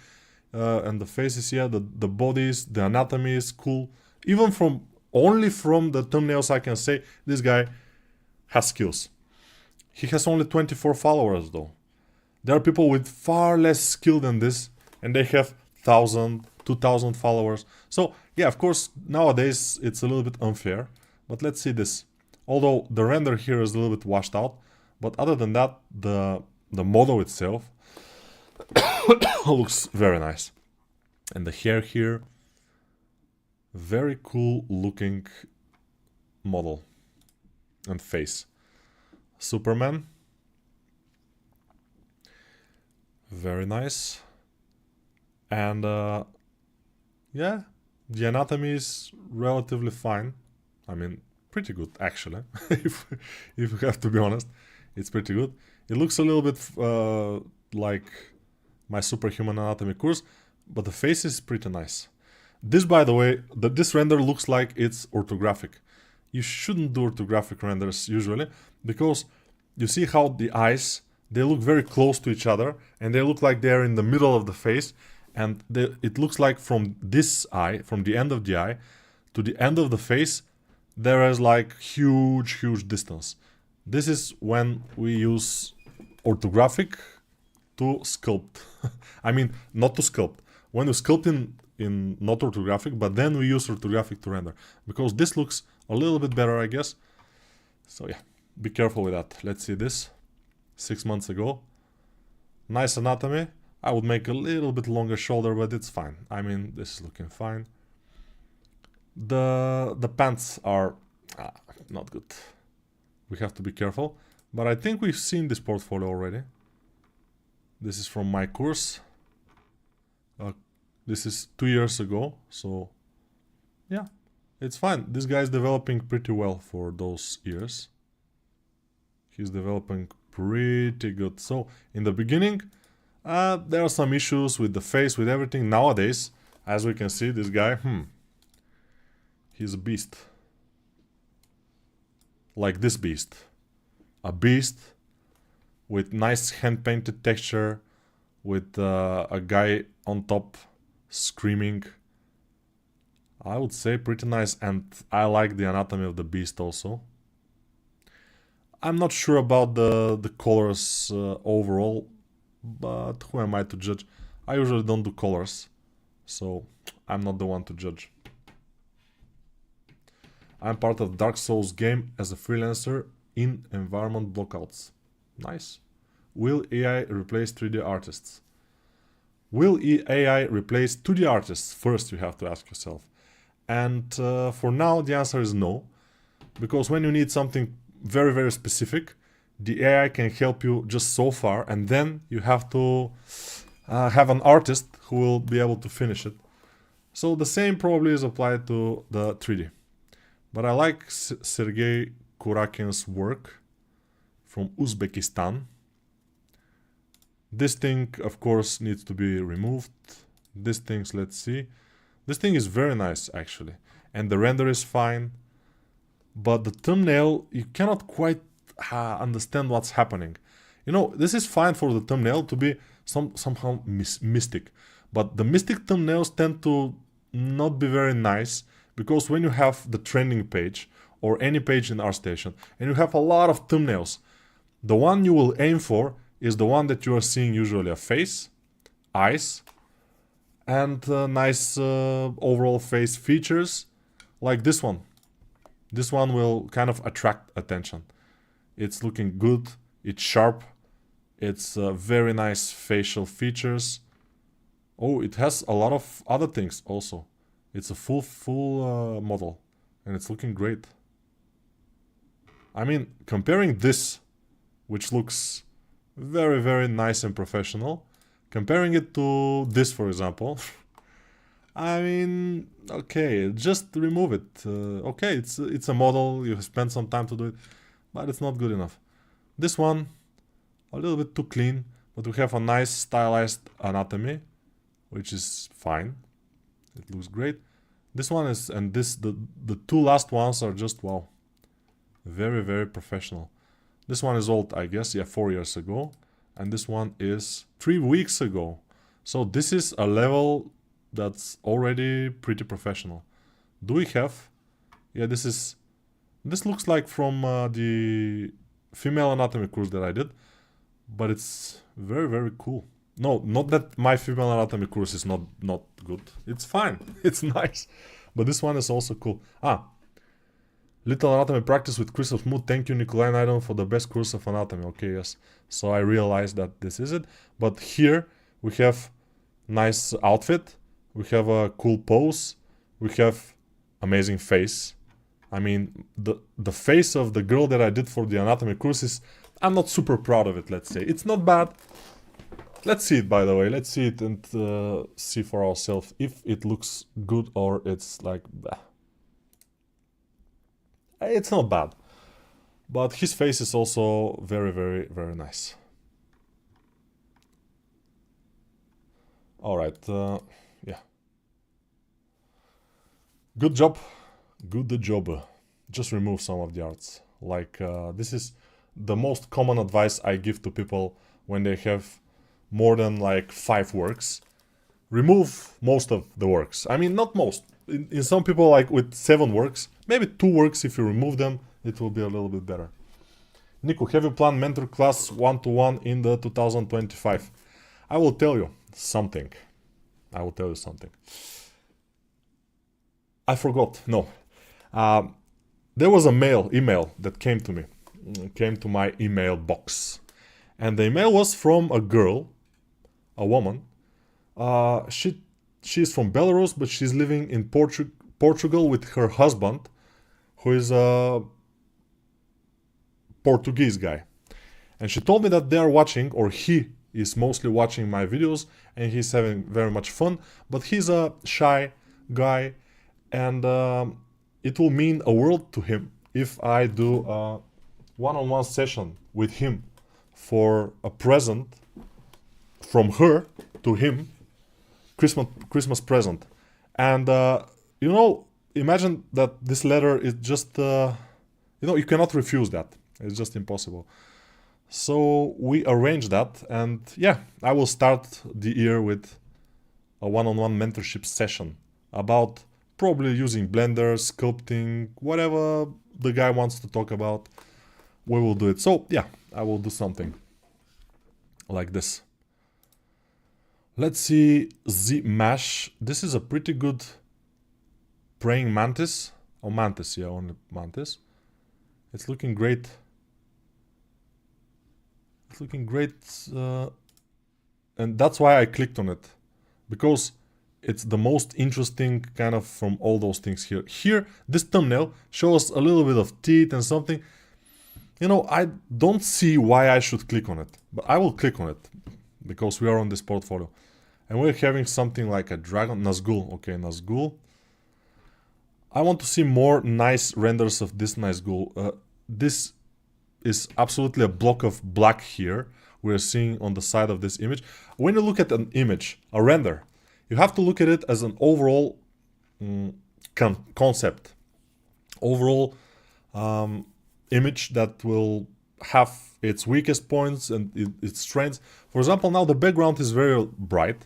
and the faces, yeah, the bodies, the anatomy is cool. Even only from the thumbnails I can say this guy has skills. He has only 24 followers though. There are people with far less skill than this, and they have 1,000, 2,000 followers. So yeah, of course, nowadays it's a little bit unfair, but let's see this. Although the render here is a little bit washed out, but other than that, the model itself looks very nice. And the hair here, very cool looking model and face. Superman, very nice. And yeah, the anatomy is relatively fine. I mean, pretty good actually. if we have to be honest, it's pretty good. It looks a little bit like my Superhuman Anatomy course, but the face is pretty nice. This, by the way, this render looks like it's orthographic. You shouldn't do orthographic renders usually, because you see how the eyes, they look very close to each other, and they look like they're in the middle of the face, and it looks like from this eye, from the end of the eye to the end of the face, there is like huge distance. This is when we use orthographic to sculpt. I mean, not to sculpt. When you sculpt in in not orthographic, but then we use orthographic to render, because this looks a little bit better, I guess. So yeah, be careful with that. Let's see this. 6 months ago. Nice anatomy. I would make a little bit longer shoulder, but it's fine. I mean, this is looking fine. The pants are not good. We have to be careful. But I think we've seen this portfolio already. This is from my course. This is 2 years ago, so yeah, it's fine. This guy is developing pretty well for those years. He's developing pretty good. So in the beginning, there are some issues with the face, with everything. Nowadays, as we can see, this guy, he's a beast. Like this beast. A beast with nice hand-painted texture, with a guy on top screaming. I would say pretty nice, and I like the anatomy of the beast also. I'm not sure about the colors overall, but who am I to judge? I usually don't do colors, so I'm not the one to judge. I'm part of Dark Souls game as a freelancer in environment blockouts. Nice. Will AI replace 3D artists? Will AI replace 2D artists? First you have to ask yourself. And for now the answer is no. Because when you need something very, very specific, the AI can help you just so far, and then you have to have an artist who will be able to finish it. So the same probably is applied to the 3D. But I like Sergei Kurakin's work from Uzbekistan. This thing, of course, needs to be removed. This thing, let's see. This thing is very nice, actually. And the render is fine. But the thumbnail, you cannot quite understand what's happening. You know, this is fine for the thumbnail to be somehow mystic. But the mystic thumbnails tend to not be very nice, because when you have the trending page or any page in Artstation and you have a lot of thumbnails, the one you will aim for is the one that you are seeing usually a face, eyes, and nice overall face features like this one. This one will kind of attract attention. It's looking good, it's sharp, it's very nice facial features. Oh, it has a lot of other things also. It's a full model, and it's looking great. I mean, comparing this, which looks very, very nice and professional, comparing it to this, for example, I mean, okay, just remove it. Okay, it's a model, you spent some time to do it, but it's not good enough. This one, a little bit too clean, but we have a nice stylized anatomy, which is fine. It looks great. This one is, and this, the two last ones are just, wow. Very, very professional. This one is old, I guess, yeah, 4 years ago. And this one is 3 weeks ago. So this is a level that's already pretty professional. Do we have? Yeah, this looks like from the female anatomy course that I did. But it's very, very cool. No, not that my female anatomy course is not good. It's fine. It's nice. But this one is also cool. Little anatomy practice with Crystal Smooth. Thank you, Nikolai Naidon, for the best course of anatomy. Okay, yes. So I realized that this is it. But here we have nice outfit. We have a cool pose. We have amazing face. I mean, the face of the girl that I did for the anatomy course is... I'm not super proud of it, let's say. It's not bad. Let's see it, by the way. Let's see it and see for ourselves if it looks good or it's like... Bleh. It's not bad. But his face is also very, very, very nice. Alright, yeah. Good job. Good job. Just remove some of the arts. Like, this is the most common advice I give to people when they have more than like 5 works. Remove most of the works. I mean, not most. In some people, like with 7 works, maybe 2 works, if you remove them, it will be a little bit better. Nico, have you planned mentor class 1-to-1 in the 2025? I will tell you something. I forgot. No. There was a email that came to me, came to my email box. And the email was from a girl, a woman. She's from Belarus, but she's living in Portugal with her husband, who is a Portuguese guy. And she told me that they are watching, or he is mostly watching my videos, and he's having very much fun. But he's a shy guy, and it will mean a world to him if I do a one-on-one session with him for a present from her to him, Christmas present. And you know, imagine that this letter is just you know, you cannot refuse that. It's just impossible. So we arranged that, and yeah, I will start the year with a one-on-one mentorship session about probably using Blender, sculpting, whatever the guy wants to talk about, we will do it. So yeah, I will do something like this. Let's see, Z-Mash. This is a pretty good praying mantis. Oh, mantis, yeah, only mantis. It's looking great. It's looking great, and that's why I clicked on it, because it's the most interesting kind of from all those things here. Here, this thumbnail shows a little bit of teeth and something. You know, I don't see why I should click on it, but I will click on it because we are on this portfolio. And we're having something like a dragon, Nazgul. Okay, Nazgul. I want to see more nice renders of this Nazgul. This is absolutely a block of black here we're seeing on the side of this image. When you look at an image, a render, you have to look at it as an overall concept, overall image that will have its weakest points and its strengths. For example, now the background is very bright,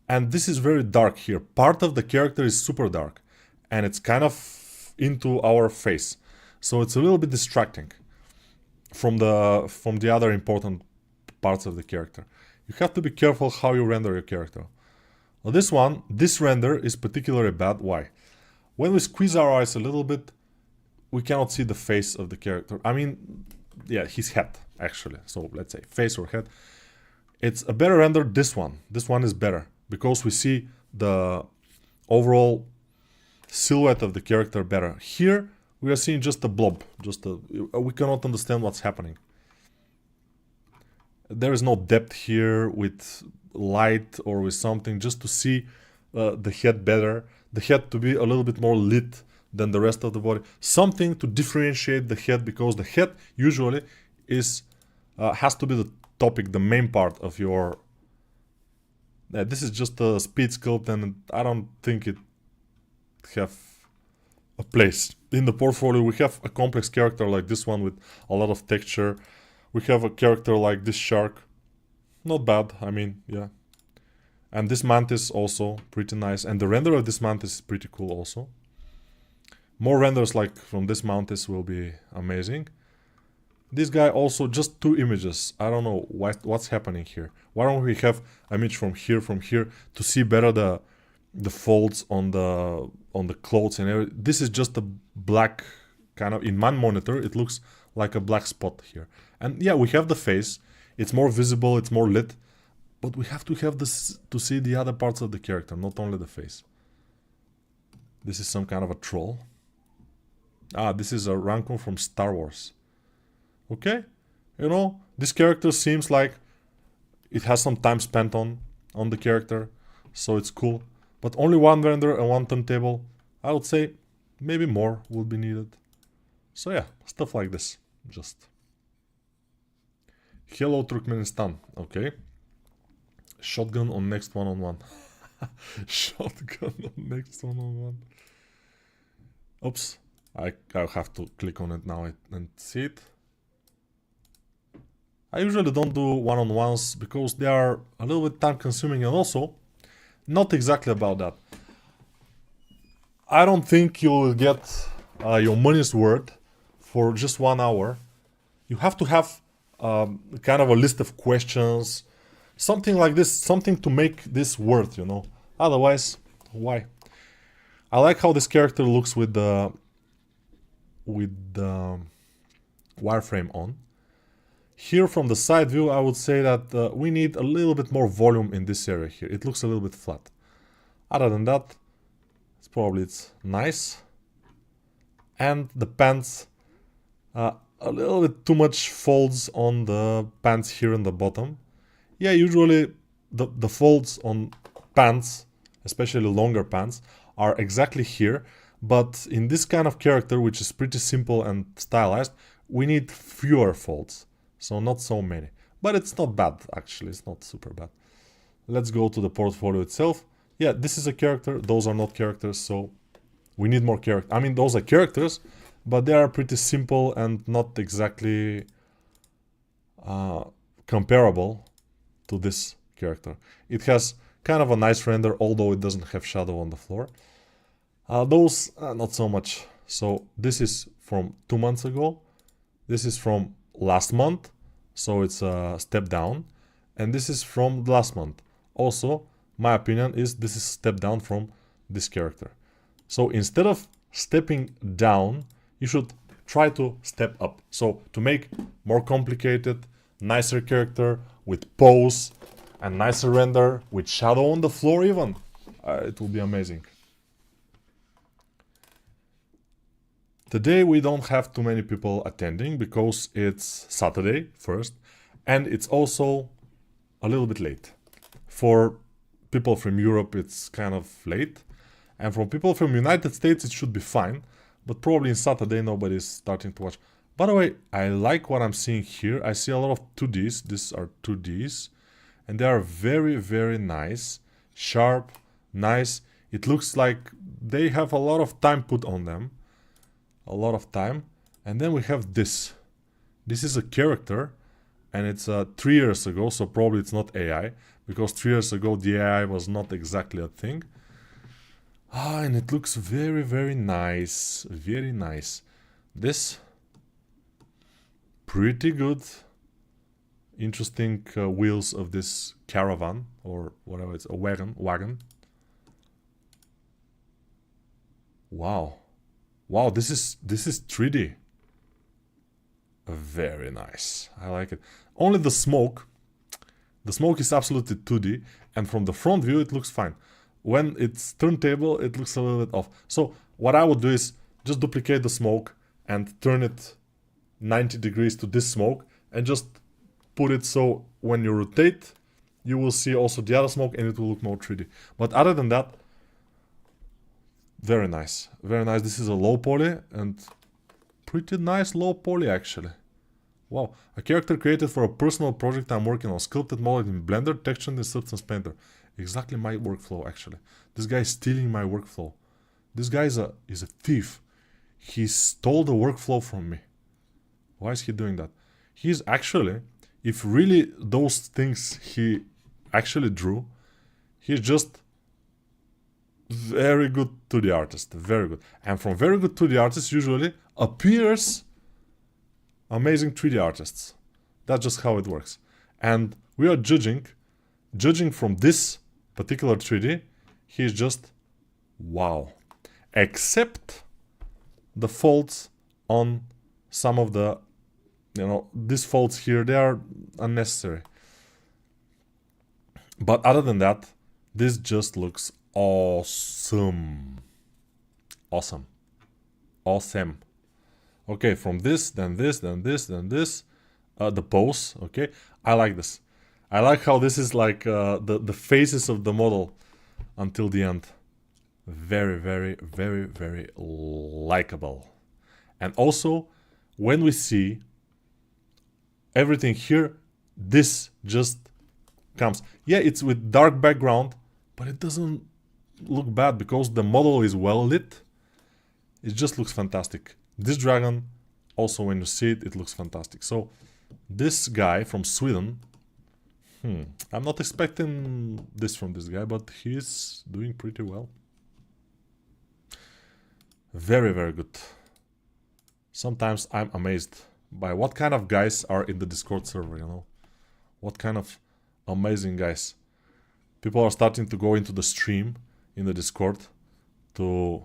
and this is very dark here. Part of the character is super dark, and it's kind of into our face, so it's a little bit distracting from the other important parts of the character. You have to be careful how you render your character. Well, this render is particularly bad. Why? When we squeeze our eyes a little bit, we cannot see the face of the character. I mean, yeah, his head, actually. So let's say face or head. It's a better render, this one. This one is better, because we see the overall silhouette of the character better. Here, we are seeing just a blob. We cannot understand what's happening. There is no depth here with light or with something, just to see the head better. The head to be a little bit more lit than the rest of the body. Something to differentiate the head, because the head usually is has to be the topic, the main part of your... this is just a speed sculpt, and I don't think it have a place in the portfolio. We have a complex character like this one with a lot of texture. We have a character like this shark. Not bad, I mean, yeah. And this mantis also pretty nice. And the render of this mantis is pretty cool also. More renders like from this mantis will be amazing. This guy also, just 2 images. I don't know what's happening here. Why don't we have an image from here to see better the folds on the clothes and everything. This is just a black kind of, in my monitor it looks like a black spot here. And yeah, we have the face. It's more visible, it's more lit, but we have to have this to see the other parts of the character, not only the face. This is some kind of a troll. Ah, this is a raccoon from Star Wars. Okay, you know, this character seems like it has some time spent on the character, so it's cool. But only one render and one turntable. I would say maybe more would be needed. So yeah, stuff like this. Just hello Turkmenistan. Okay. Shotgun on next one-on-one. Shotgun on next one-on-one. Oops. I'll have to click on it now and see it. I usually don't do one-on-ones because they are a little bit time-consuming, and also not exactly about that. I don't think you will get your money's worth for just 1 hour. You have to have kind of a list of questions, something like this, something to make this worth, you know. Otherwise, why? I like how this character looks with the wireframe on. Here from the side view, I would say that we need a little bit more volume in this area here. It looks a little bit flat. Other than that, it's nice. And the pants, a little bit too much folds on the pants here in the bottom. Yeah, usually the folds on pants, especially longer pants, are exactly here. But in this kind of character, which is pretty simple and stylized, we need fewer folds. So not so many. But it's not bad, actually. It's not super bad. Let's go to the portfolio itself. Yeah, this is a character. Those are not characters, so we need more characters. I mean, those are characters, but they are pretty simple and not exactly comparable to this character. It has kind of a nice render, although it doesn't have shadow on the floor. Those, not so much. So this is from 2 months ago. This is from last month, so it's a step down. And this is from last month. Also, my opinion is this is a step down from this character. So instead of stepping down, you should try to step up. So to make more complicated, nicer character with pose and nicer render with shadow on the floor even, it will be amazing. Today we don't have too many people attending because it's Saturday first, and it's also a little bit late. For people from Europe it's kind of late, and from people from United States it should be fine, but probably in Saturday nobody's starting to watch. By the way, I like what I'm seeing here. I see a lot of 2Ds. These are 2Ds, and they are very, very nice, sharp, nice. It looks like they have a lot of time put on them. A lot of time. And then we have this. This is a character, and it's 3 years ago, so probably it's not AI, because 3 years ago the AI was not exactly a thing. And it looks very, very nice. Very nice. This, pretty good. Interesting wheels of this caravan, or whatever, it's a wagon. Wow. Wow, this is 3D. Very nice. I like it. Only the smoke is absolutely 2D, and from the front view it looks fine. When it's turntable, it looks a little bit off. So what I would do is just duplicate the smoke and turn it 90 degrees to this smoke, and just put it so when you rotate, you will see also the other smoke, and it will look more 3D. But other than that, very nice. Very nice. This is a low poly, and pretty nice low poly actually. Wow. A character created for a personal project I'm working on. Sculpted modeled in Blender, textured in Substance Painter. Exactly my workflow actually. This guy is stealing my workflow. This guy is a thief. He stole the workflow from me. Why is he doing that? He's actually, if really those things he actually drew, he's just very good 2D artist, very good. And from very good 2D artists usually appears amazing 3D artists. That's just how it works. And we are judging from this particular 3D, he's just wow. Except the folds on some of the, these folds here, they are unnecessary. But other than that, this just looks awesome. Awesome. Okay, from this, then this, then this, then this. The pose, okay. I like this. I like how this is like the faces of the model until the end. Very, very, very, very likable. And also, when we see everything here, this just comes. Yeah, it's with dark background, but it doesn't look bad because the model is well lit. It just looks fantastic. This dragon, also when you see it, it looks fantastic. So this guy from Sweden, I'm not expecting this from this guy, but he's doing pretty well. Very, very good. Sometimes I'm amazed by what kind of guys are in the Discord server, What kind of amazing guys. People are starting to go into the stream in the Discord to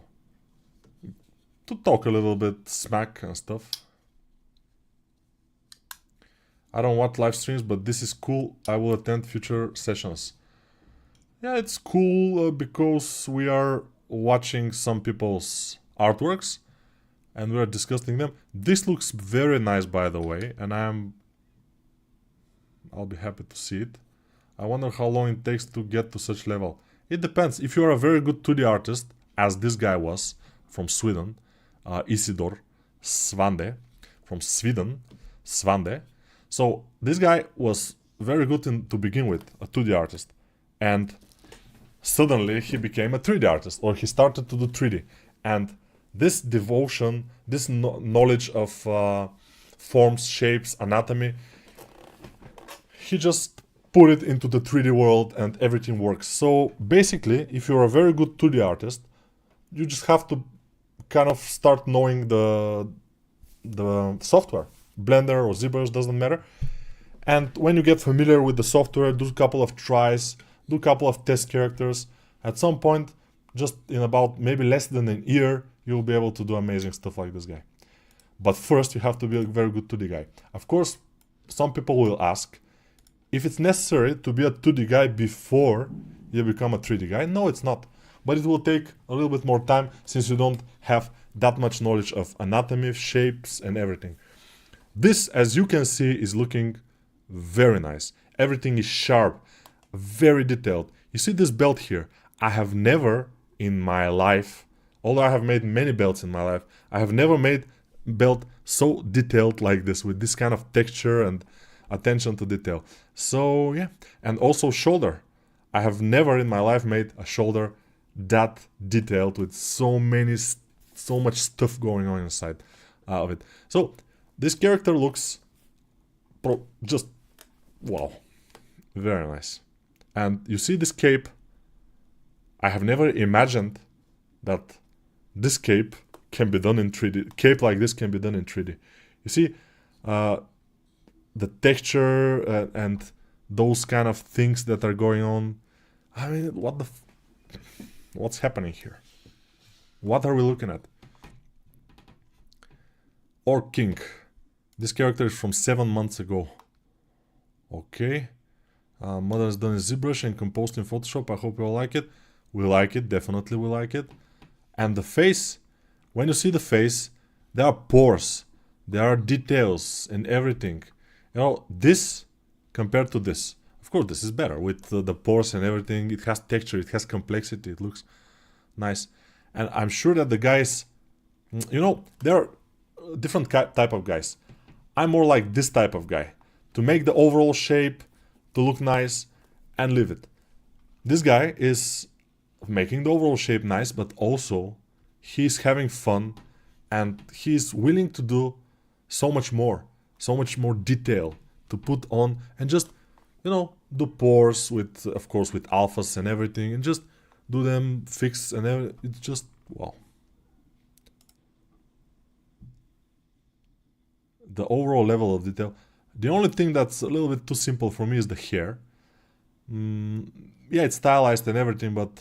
talk a little bit smack and stuff. I don't watch live streams, but this is cool. I will attend future sessions. Yeah, it's cool because we are watching some people's artworks and we are discussing them. This looks very nice, by the way, and I'll be happy to see it. I wonder how long it takes to get to such level. It depends. If you are a very good 2D artist, as this guy was from Sweden, Isidor Svande, from Sweden, Svande. So this guy was very good to begin with, a 2D artist. And suddenly he became a 3D artist, or he started to do 3D. And this devotion, this knowledge of forms, shapes, anatomy, he just put it into the 3D world and everything works. So basically, if you're a very good 2D artist, you just have to kind of start knowing the software. Blender or ZBrush, doesn't matter. And when you get familiar with the software, do a couple of tries, do a couple of test characters. At some point, just in about maybe less than a year, you'll be able to do amazing stuff like this guy. But first, you have to be a very good 2D guy. Of course, some people will ask if it's necessary to be a 2D guy before you become a 3D guy. No, it's not. But it will take a little bit more time since you don't have that much knowledge of anatomy, shapes, and everything. This, as you can see, is looking very nice. Everything is sharp, very detailed. You see this belt here? I have never in my life, although I have made many belts in my life, I have never made belt so detailed like this, with this kind of texture and attention to detail. So yeah, and also shoulder. I have never in my life made a shoulder that detailed with so much stuff going on inside of it. So this character looks just wow, very nice. And you see this cape. I have never imagined that this cape can be done in 3D. Cape like this can be done in 3D. You see the texture and those kind of things that are going on. I mean, what's happening here? What are we looking at? Or King. This character is from 7 months ago. Okay. Mother is done in ZBrush and composed in Photoshop. I hope you all like it. We like it. Definitely we like it. And the face, when you see the face, there are pores. There are details and everything. You know, this compared to this. Of course, this is better with the pores and everything. It has texture. It has complexity. It looks nice. And I'm sure that the guys, you know, there are different type of guys. I'm more like this type of guy, to make the overall shape to look nice and leave it. This guy is making the overall shape nice, but also he's having fun and he's willing to do so much more detail to put on, and just, you know, do pores with, of course, with alphas and everything, and just do them fix and everything. It's just wow. The overall level of detail. The only thing that's a little bit too simple for me is the hair. Yeah, it's stylized and everything, but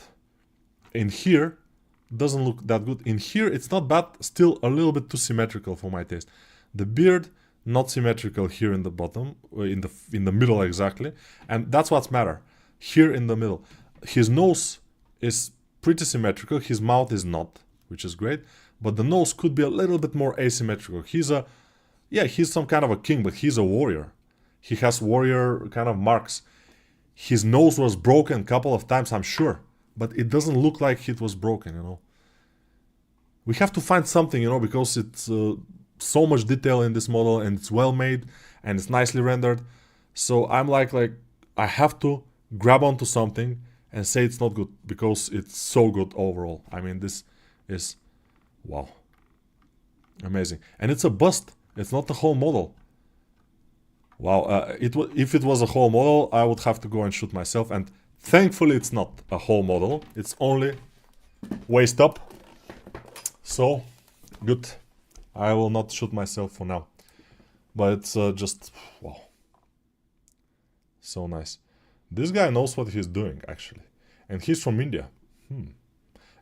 in here doesn't look that good. In here it's not bad, still a little bit too symmetrical for my taste. The beard, not symmetrical here in the bottom, in the middle exactly, and that's what's matter. Here in the middle, his nose is pretty symmetrical. His mouth is not, which is great, but the nose could be a little bit more asymmetrical. He's some kind of a king, but he's a warrior. He has warrior kind of marks. His nose was broken a couple of times, I'm sure, but it doesn't look like it was broken, you know. We have to find something, you know, because it's so much detail in this model, and it's well made and it's nicely rendered. So I'm like I have to grab onto something and say it's not good, because it's so good overall. I mean, this is wow, amazing. And it's a bust. It's not the whole model. Wow, if it was a whole model, I would have to go and shoot myself. And thankfully, it's not a whole model. It's only waist up. So, good. I will not shoot myself for now. But it's just, wow. So nice. This guy knows what he's doing, actually. And he's from India.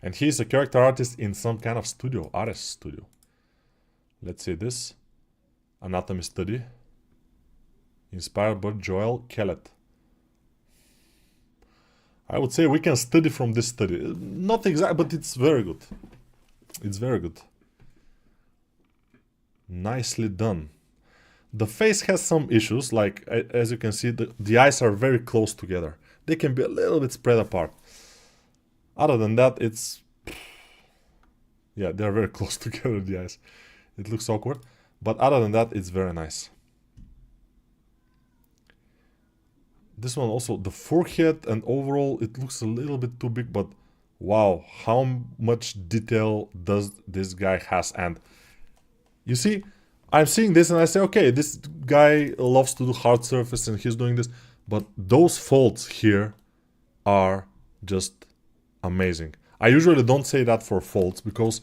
And he's a character artist in some kind of studio, artist studio. Let's see this. Anatomy study. Inspired by Joel Kellett. I would say we can study from this study. Not exact, but it's very good. It's very good. Nicely done. The face has some issues, like as you can see, the eyes are very close together. They can be a little bit spread apart. Other than that, it's... yeah, they're very close together, the eyes. It looks awkward. But other than that, it's very nice. This one also, the forehead and overall, it looks a little bit too big, but wow, how much detail does this guy has. And you see, I'm seeing this and I say, okay, this guy loves to do hard surface and he's doing this, but those folds here are just amazing. I usually don't say that for folds because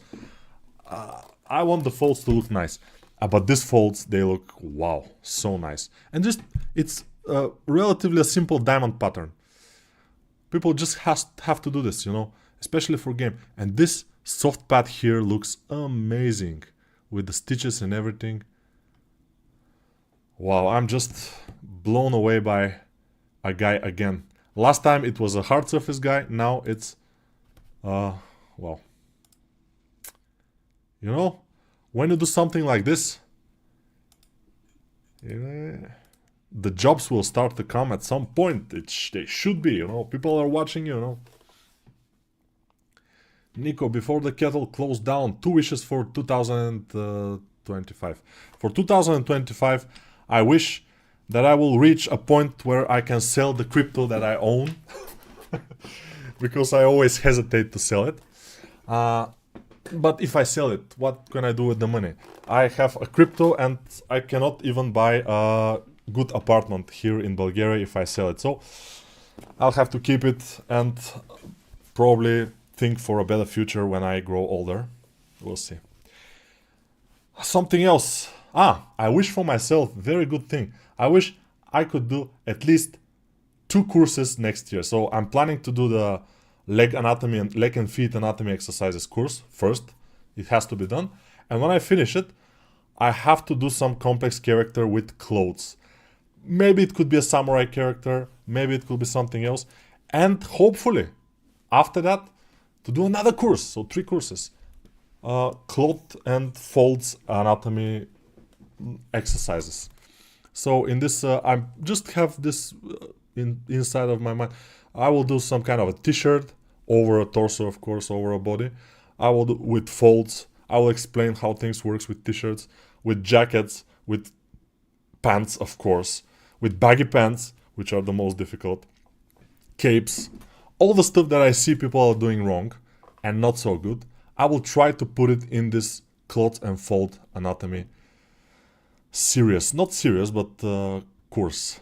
I want the folds to look nice. But these folds, they look, wow, so nice. And just, it's relatively a simple diamond pattern. People just have to do this, you know, especially for game. And this soft pad here looks amazing with the stitches and everything. Wow, I'm just blown away by a guy again. Last time it was a hard surface guy, now it's, well, you know, when you do something like this, the jobs will start to come at some point. They should be, you know. People are watching, you know. Nico, before the kettle closed down, 2 wishes for 2025. For 2025, I wish that I will reach a point where I can sell the crypto that I own. Because I always hesitate to sell it. But if I sell it, what can I do with the money? I have a crypto and I cannot even buy a good apartment here in Bulgaria if I sell it. So I'll have to keep it and probably think for a better future when I grow older. We'll see. Something else. I wish for myself, very good thing. I wish I could do at least 2 courses next year. So I'm planning to do the leg anatomy and leg and feet anatomy exercises course first. It has to be done. And when I finish it, I have to do some complex character with clothes. Maybe it could be a samurai character, maybe it could be something else. And hopefully, after that, to do another course, so 3 courses. Cloth and folds anatomy exercises. So in this, I just have this inside of my mind. I will do some kind of a t-shirt over a torso, of course, over a body. I will do with folds. I will explain how things works with t-shirts, with jackets, with pants, of course, with baggy pants, which are the most difficult, capes, all the stuff that I see people are doing wrong and not so good. I will try to put it in this cloth and fold anatomy series, not series, but course.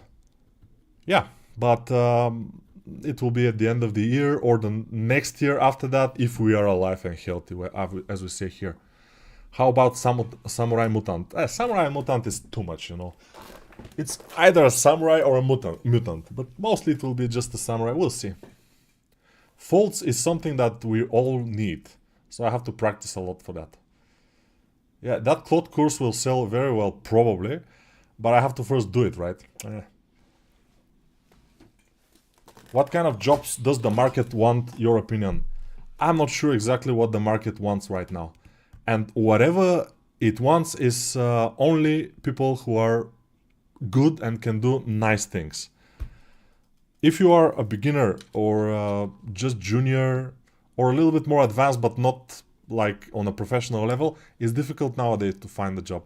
Yeah, but it will be at the end of the year or the next year after that, if we are alive and healthy, as we say here. How about Samurai Mutant? Samurai Mutant is too much, you know. It's either a samurai or a mutant, but mostly it will be just a samurai. We'll see. Folds is something that we all need, so I have to practice a lot for that. Yeah, that cloth course will sell very well, probably, but I have to first do it, right? What kind of jobs does the market want, your opinion? I'm not sure exactly what the market wants right now. And whatever it wants is only people who are good and can do nice things. If you are a beginner or just junior or a little bit more advanced but not like on a professional level, it's difficult nowadays to find a job.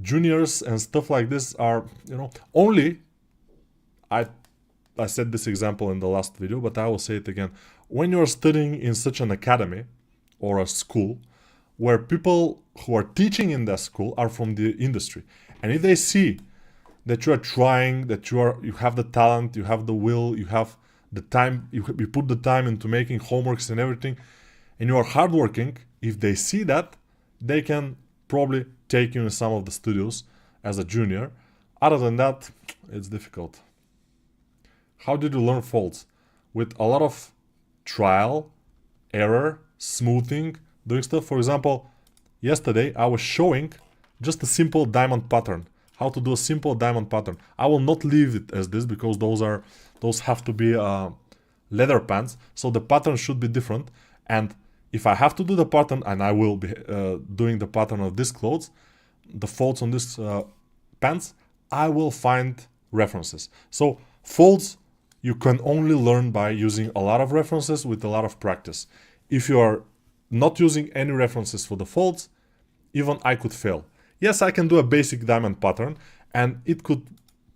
Juniors and stuff like this are, you know, only, I said this example in the last video, but I will say it again. When you're studying in such an academy or a school where people who are teaching in that school are from the industry, and if they see that you are trying, that you have the talent, you have the will, you have the time, you put the time into making homeworks and everything, and you are hardworking, if they see that, they can probably take you in some of the studios as a junior. Other than that, it's difficult. How did you learn folds? With a lot of trial, error, smoothing, doing stuff. For example, yesterday I was showing just a simple diamond pattern, how to do a simple diamond pattern. I will not leave it as this because those have to be leather pants, so the pattern should be different. And if I have to do the pattern, and I will be doing the pattern of this clothes, the folds on this pants, I will find references. So folds you can only learn by using a lot of references with a lot of practice. If you are not using any references for the folds, even I could fail. Yes, I can do a basic diamond pattern and it could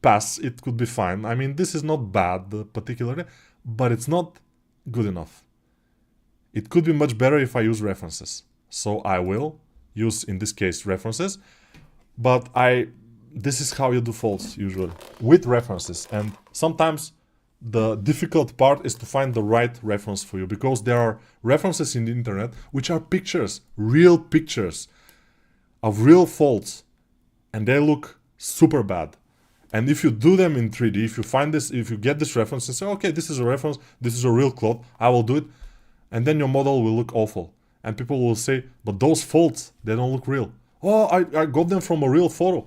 pass, it could be fine. I mean, this is not bad particularly, but it's not good enough. It could be much better if I use references. So I will use, in this case, references, but this is how you do folds usually, with references. And sometimes the difficult part is to find the right reference for you, because there are references in the internet which are pictures, real pictures of real folds, and they look super bad. And if you do them in 3D, if you find this, if you get this reference and say, okay, this is a reference, this is a real cloth, I will do it, and then your model will look awful. And people will say, but those folds, they don't look real. Oh, I got them from a real photo.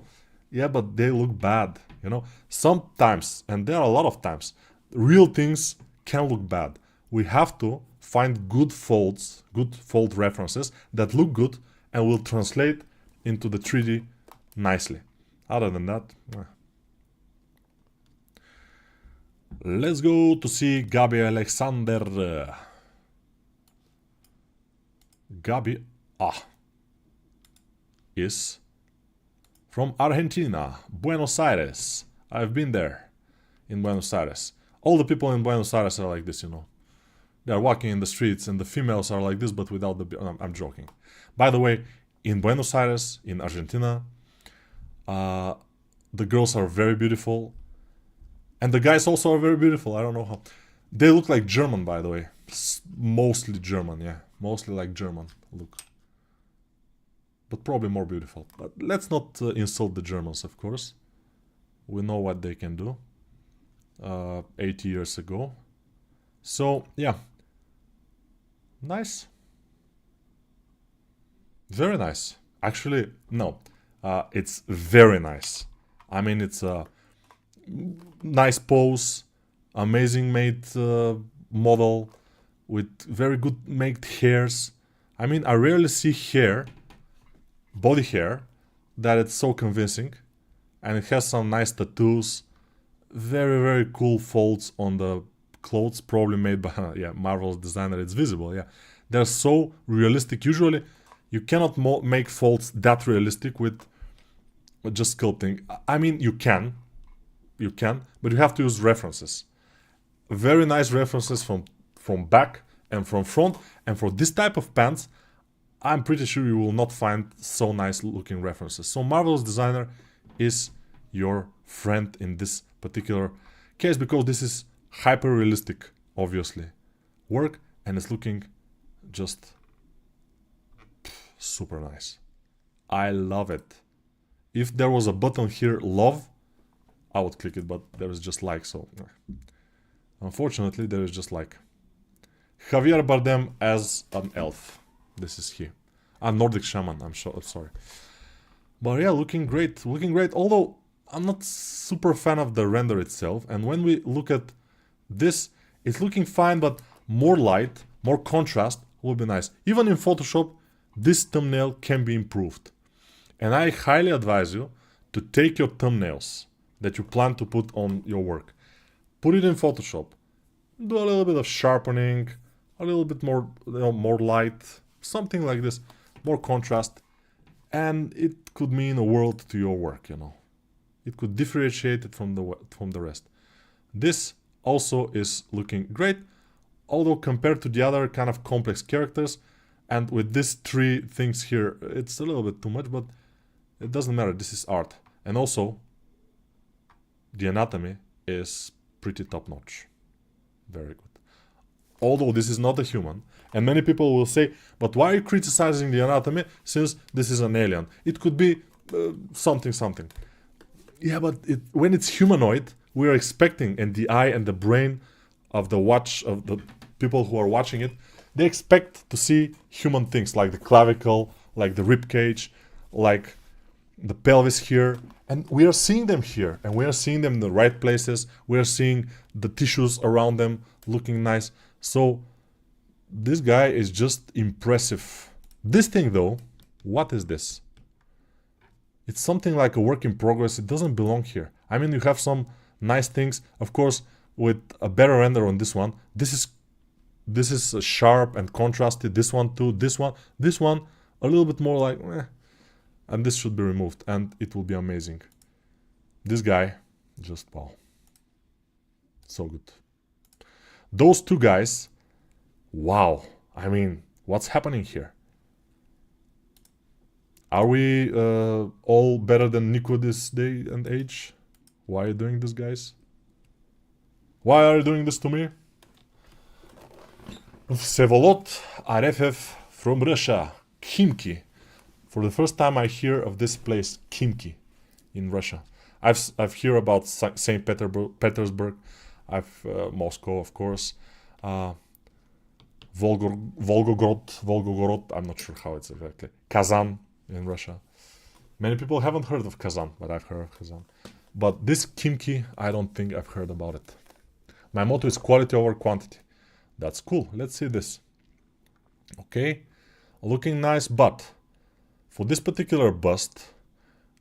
Yeah, but they look bad, you know. Sometimes, and there are a lot of times, real things can look bad. We have to find good folds, good fold references that look good and will translate into the 3D nicely. Other than that, let's go to see Gabi Alexander. Gabi is from Argentina, Buenos Aires. I've been there in Buenos Aires. All the people in Buenos Aires are like this, you know. They are walking in the streets and the females are like this, but without the... I'm joking. By the way, in Buenos Aires, in Argentina, the girls are very beautiful. And the guys also are very beautiful. I don't know how. They look like German, by the way. Mostly German, yeah. Mostly like German look. But probably more beautiful. But let's not insult the Germans, of course. We know what they can do. 80 years ago. So, yeah. Nice. Very nice. Actually, no. It's very nice. I mean, it's a nice pose, amazing made model with very good made hairs. I mean, I rarely see hair, body hair, that it's so convincing. And it has some nice tattoos. Very, very cool folds on the clothes, probably made by Marvel's designer. It's visible, yeah. They're so realistic. Usually, you cannot make folds that realistic with just sculpting. I mean, you can, but you have to use references. Very nice references from back and from front. And for this type of pants, I'm pretty sure you will not find so nice looking references. So Marvel's designer is your friend in this particular case, because this is hyper realistic, obviously, work, and it's looking just super nice. I love it. If there was a button here, love, I would click it, but there is just like, so unfortunately there is just like. Javier Bardem as an elf. This is he. A Nordic shaman, I'm sorry. But yeah, looking great, although I'm not super fan of the render itself. And when we look at this, it's looking fine, but more light, more contrast will be nice. Even in Photoshop, this thumbnail can be improved. And I highly advise you to take your thumbnails that you plan to put on your work, put it in Photoshop, do a little bit of sharpening, a little bit more, more light, something like this, more contrast, and it could mean a world to your work, you know. It could differentiate it from the rest. This also is looking great, although compared to the other kind of complex characters, and with these three things here, it's a little bit too much, but it doesn't matter. This is art. And also, the anatomy is pretty top-notch. Very good. Although this is not a human, and many people will say, but why are you criticizing the anatomy since this is an alien? It could be something. Yeah, but when it's humanoid, we are expecting, and the eye and the brain of the people who are watching it, they expect to see human things like the clavicle, like the rib cage, like the pelvis here, and we are seeing them here, and we are seeing them in the right places. We are seeing the tissues around them looking nice. So this guy is just impressive. This thing though, what is this? It's something like a work in progress. It doesn't belong here. I mean, you have some nice things, of course, with a better render on this one. This is sharp and contrasted. This one too. This one a little bit more like and this should be removed and it will be amazing. This guy, just wow, so good. Those two guys, wow. I mean, what's happening here? Are we all better than Nico this day and age? Why are you doing this, guys? Why are you doing this to me? Vsevolod Arefev from Russia, Khimki. For the first time I hear of this place, Khimki, in Russia. I've heard about St. Petersburg, Moscow, of course, Volgograd, I'm not sure how it's exactly, Kazan in Russia. Many people haven't heard of Kazan, but I've heard of Kazan. But this Khimki, I don't think I've heard about it. My motto is quality over quantity. That's cool. Let's see this. Okay, looking nice, but for this particular bust,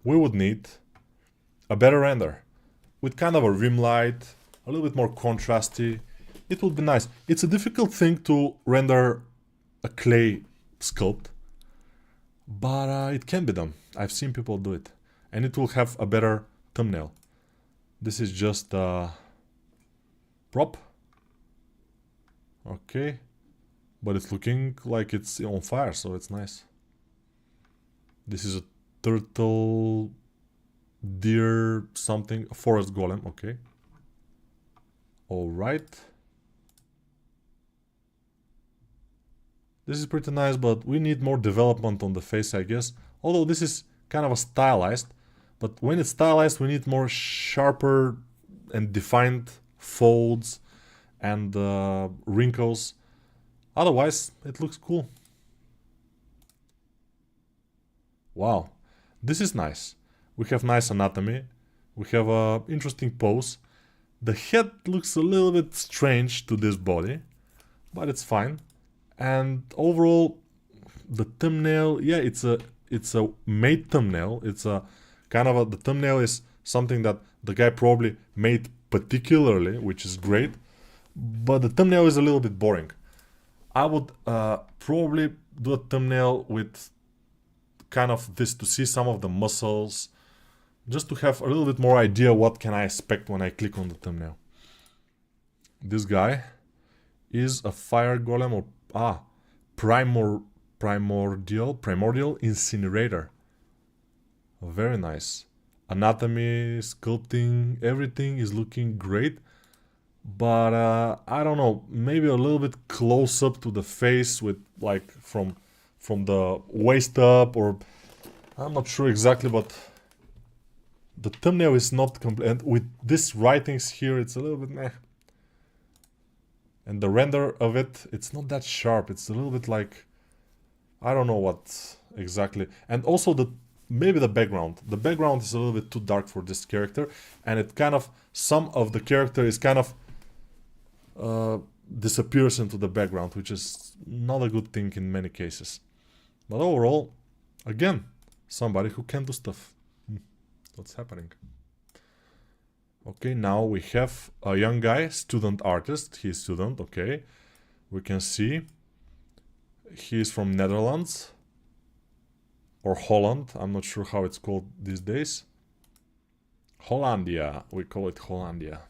we would need a better render with kind of a rim light, a little bit more contrasty. It would be nice. It's a difficult thing to render a clay sculpt, but it can be done. I've seen people do it, and it will have a better thumbnail. This is just a prop. Okay, but it's looking like it's on fire, so it's nice. This is a turtle, deer, something, a forest golem. Okay. All right. This is pretty nice, but we need more development on the face, I guess. Although this is kind of a stylized, but when it's stylized, we need more sharper and defined folds and wrinkles. Otherwise, it looks cool. Wow, this is nice. We have nice anatomy. We have a interesting pose. The head looks a little bit strange to this body, but it's fine. And overall, the thumbnail, yeah, it's a made thumbnail. It's a kind of the thumbnail is something that the guy probably made particularly, which is great. But the thumbnail is a little bit boring. I would probably do a thumbnail with kind of this to see some of the muscles, just to have a little bit more idea what can I expect when I click on the thumbnail. This guy is a fire golem or primordial incinerator. Very nice. Anatomy, sculpting, everything is looking great. But I don't know, maybe a little bit close up to the face with like from the waist up, or I'm not sure exactly, but the thumbnail is not complete. And with these writings here, it's a little bit meh. And the render of it, it's not that sharp. It's a little bit like, I don't know what exactly. And also maybe the background. The background is a little bit too dark for this character, and it kind of, some of the character is kind of disappears into the background, which is not a good thing in many cases. But overall, again, somebody who can do stuff. What's happening? Okay, now we have a young guy, student artist. He's student, okay. We can see he is from Netherlands or Holland. I'm not sure how it's called these days. Hollandia, we call it Hollandia.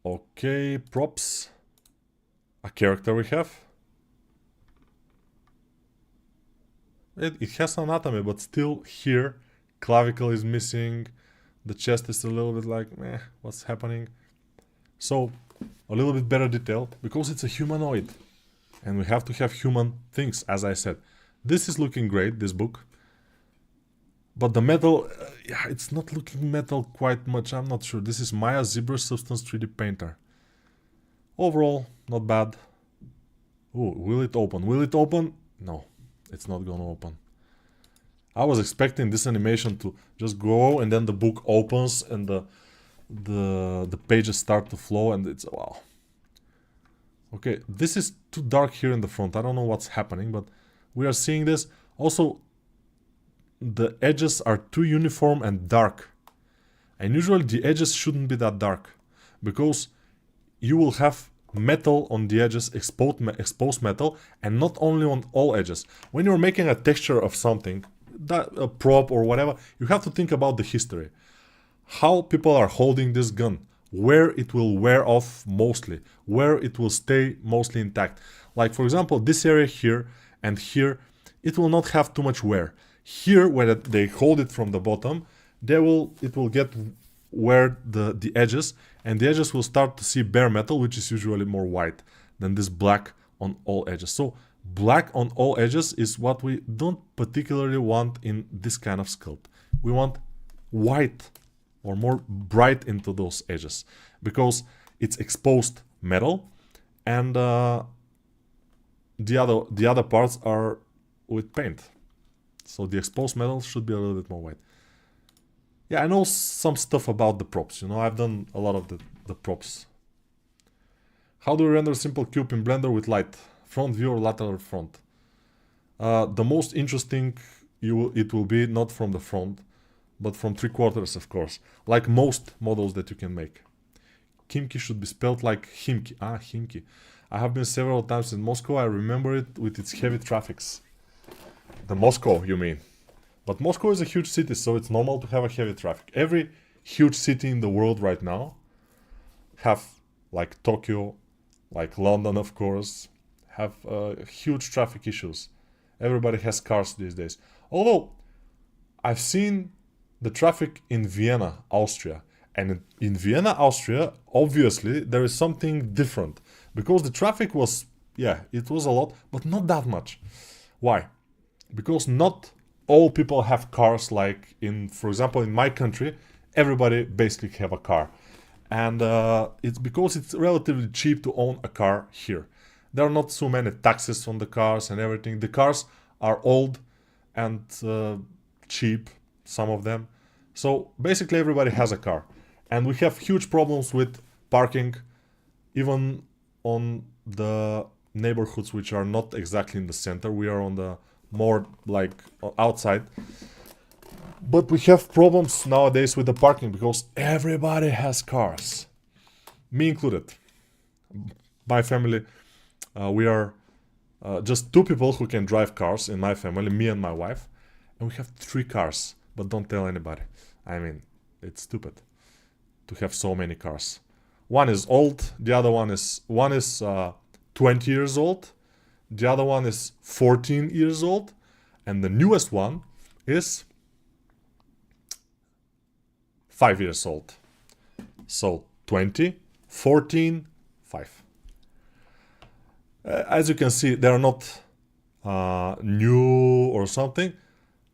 Okay, props. A character we have. It has anatomy, but still here, clavicle is missing. The chest is a little bit like, meh, what's happening? So, a little bit better detail, because it's a humanoid. And we have to have human things, as I said. This is looking great, this book. But the metal, yeah, it's not looking metal quite much, I'm not sure. This is Maya Zebra Substance 3D Painter. Overall, not bad. Ooh, will it open? Will it open? No, it's not gonna open. I was expecting this animation to just go and then the book opens and the pages start to flow and it's wow. Okay, this is too dark here in the front. I don't know what's happening, but we are seeing this. Also, the edges are too uniform and dark. And usually the edges shouldn't be that dark because you will have metal on the edges, exposed metal, and not only on all edges. When you're making a texture of something, a prop or whatever, you have to think about the history. How people are holding this gun, where it will wear off mostly, where it will stay mostly intact. Like for example, this area here and here, it will not have too much wear. Here, where they hold it from the bottom, it will get wear the edges, and the edges will start to see bare metal, which is usually more white than this black on all edges. So black on all edges is what we don't particularly want in this kind of sculpt. We want white or more bright into those edges because it's exposed metal, and the other parts are with paint. So the exposed metal should be a little bit more white. Yeah, I know some stuff about the props. You know, I've done a lot of the props. How do you render simple cube in Blender with light? Front view or lateral front? The most interesting it will be not from the front, but from 3/4, of course. Like most models that you can make. Kimki should be spelled like Himki. Ah, Himki. I have been several times in Moscow. I remember it with its heavy traffics. The Moscow, you mean? But Moscow is a huge city, so it's normal to have a heavy traffic. Every huge city in the world right now have, like Tokyo, like London, of course, have huge traffic issues. Everybody has cars these days. Although, I've seen the traffic in Vienna, Austria. And in Vienna, Austria, obviously, there is something different. Because the traffic was, yeah, it was a lot, but not that much. Why? Because not all people have cars like for example, in my country, everybody basically have a car. And it's because it's relatively cheap to own a car here. There are not so many taxes on the cars and everything. The cars are old and cheap, some of them. So basically everybody has a car. And we have huge problems with parking, even on the neighborhoods which are not exactly in the center. We are on the more like outside. But we have problems nowadays with the parking because everybody has cars. Me included. My family, we are just 2 people who can drive cars in my family, me and my wife. And we have 3 cars, but don't tell anybody. I mean, it's stupid to have so many cars. One is old, the other one is 20 years old, the other one is 14 years old, and the newest one is 5 years old. So 20, 14, 5. As you can see, they are not new or something,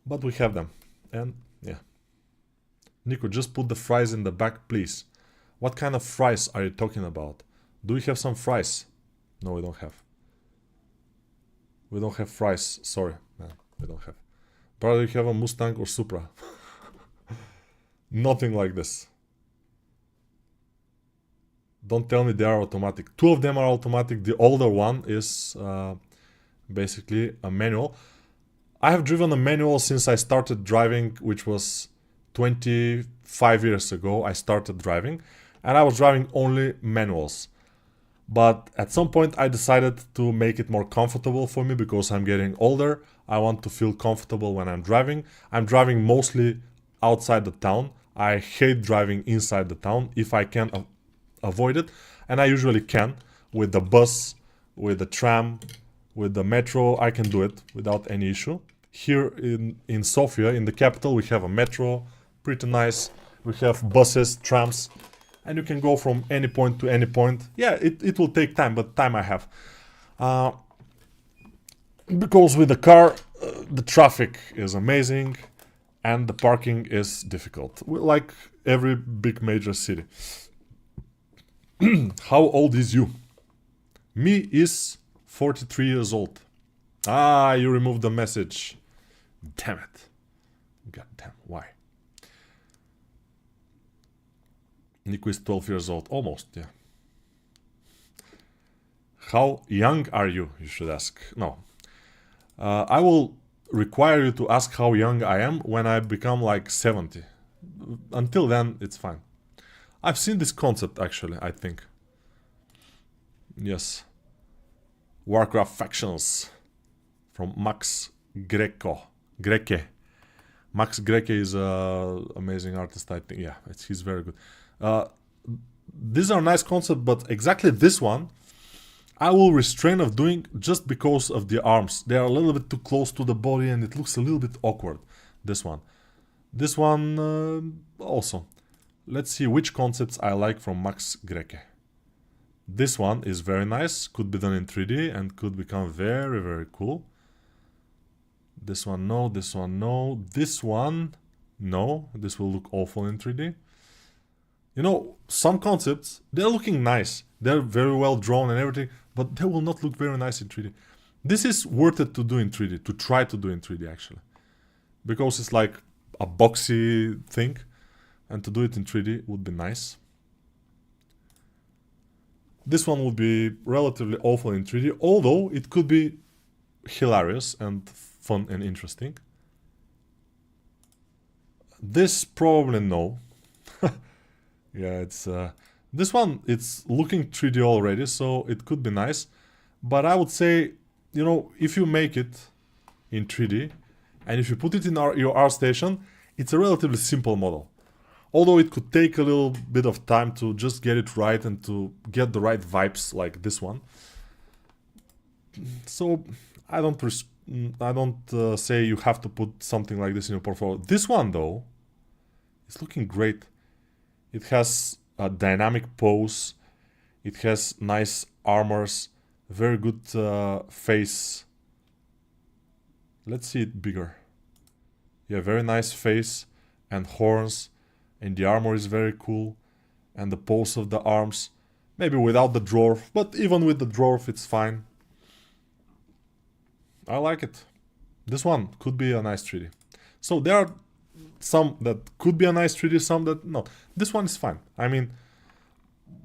but we have them. And yeah. Nico, just put the fries in the back, please. What kind of fries are you talking about? Do we have some fries? No, we don't have. We don't have fries. Sorry, man. We don't have. Probably you have a Mustang or Supra. Nothing like this. Don't tell me they are automatic. 2 of them are automatic. The older one is basically a manual. I have driven a manual since I started driving, which was 25 years ago. I started driving, and I was driving only manuals. But at some point I decided to make it more comfortable for me because I'm getting older. I want to feel comfortable when I'm driving. I'm driving mostly outside the town. I hate driving inside the town if I can avoid it. And I usually can. With the bus, with the tram, with the metro, I can do it without any issue. Here in Sofia, in the capital, we have a metro, pretty nice. We have buses, trams, and you can go from any point to any point. Yeah, it will take time, but time I have. Because with the car, the traffic is amazing and the parking is difficult, like every big major city. How old is you? Me is 43 years old. Ah, you removed the message. Damn it. God damn, why? Nico is 12 years old. Almost, yeah. How young are you? You should ask. No. I will require you to ask how young I am when I become like 70. Until then, it's fine. I've seen this concept actually, I think. Yes. Warcraft Factions from Max Greke. Max Greke is an amazing artist, I think. Yeah, he's very good. These are nice concepts, but exactly this one I will restrain of doing just because of the arms. They are a little bit too close to the body and it looks a little bit awkward. This one. This one also. Let's see which concepts I like from Max Greke. This one is very nice, could be done in 3D and could become very, very cool. This one, no. This one, no. This one, no. This will look awful in 3D. You know, some concepts, they're looking nice. They're very well drawn and everything, but they will not look very nice in 3D. This is worth it to do in 3D, to try to do in 3D actually. Because it's like a boxy thing, and to do it in 3D would be nice. This one would be relatively awful in 3D, although it could be hilarious and fun and interesting. This probably no. Yeah, it's this one, it's looking 3D already, so it could be nice. But I would say, you know, if you make it in 3D and if you put it in your Artstation, it's a relatively simple model. Although it could take a little bit of time to just get it right and to get the right vibes like this one. So I don't say you have to put something like this in your portfolio. This one though, it's looking great. It has a dynamic pose. It has nice armors, very good face. Let's see it bigger. Yeah, very nice face and horns. And the armor is very cool. And the pose of the arms. Maybe without the dwarf, but even with the dwarf it's fine. I like it. This one could be a nice 3D. So there are some that could be a nice 3D, some that no. This one is fine. I mean,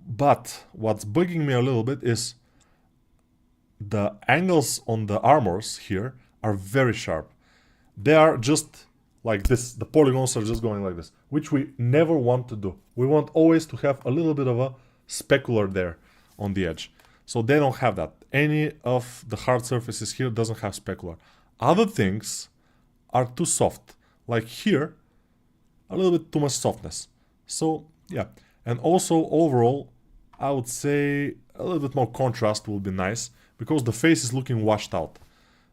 but what's bugging me a little bit is the angles on the armors here are very sharp. They are just like this. The polygons are just going like this, which we never want to do. We want always to have a little bit of a specular there on the edge. So they don't have that. Any of the hard surfaces here doesn't have specular. Other things are too soft. Like here, a little bit too much softness. So yeah, and also overall, I would say a little bit more contrast will be nice because the face is looking washed out.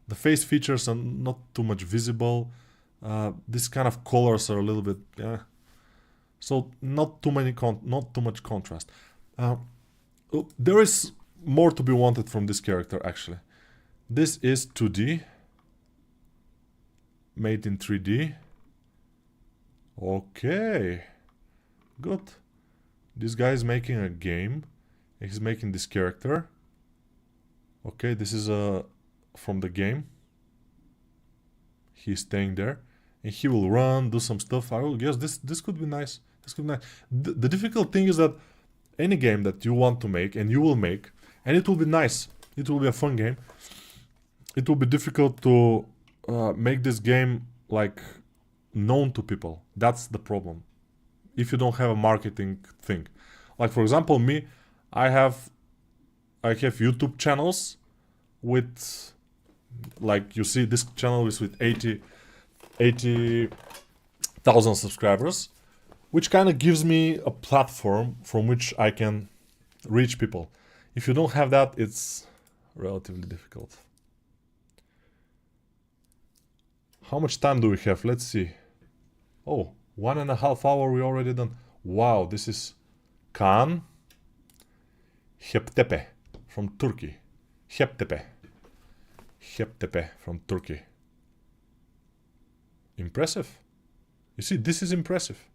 The face features are not too much visible. These kind of colors are a little bit, so not too much contrast. There is more to be wanted from this character actually. This is 2D, made in 3D. Okay, good. This guy is making a game. He's making this character. Okay, this is from the game. He's staying there, and he will run, do some stuff. I will guess this could be nice. This could be nice. The difficult thing is that any game that you want to make, and you will make, and it will be nice. It will be a fun game. It will be difficult to make this game like known to people. That's the problem. If you don't have a marketing thing, like for example me, I have YouTube channels with, like you see this channel is with 80,000 subscribers, which kind of gives me a platform from which I can reach people. If you don't have that, it's relatively difficult. How much time do we have? Let's see. Oh, 1.5 hours we already done. Wow, this is Kaan Heptepe from Turkey. Heptepe from Turkey. Impressive. You see, this is impressive.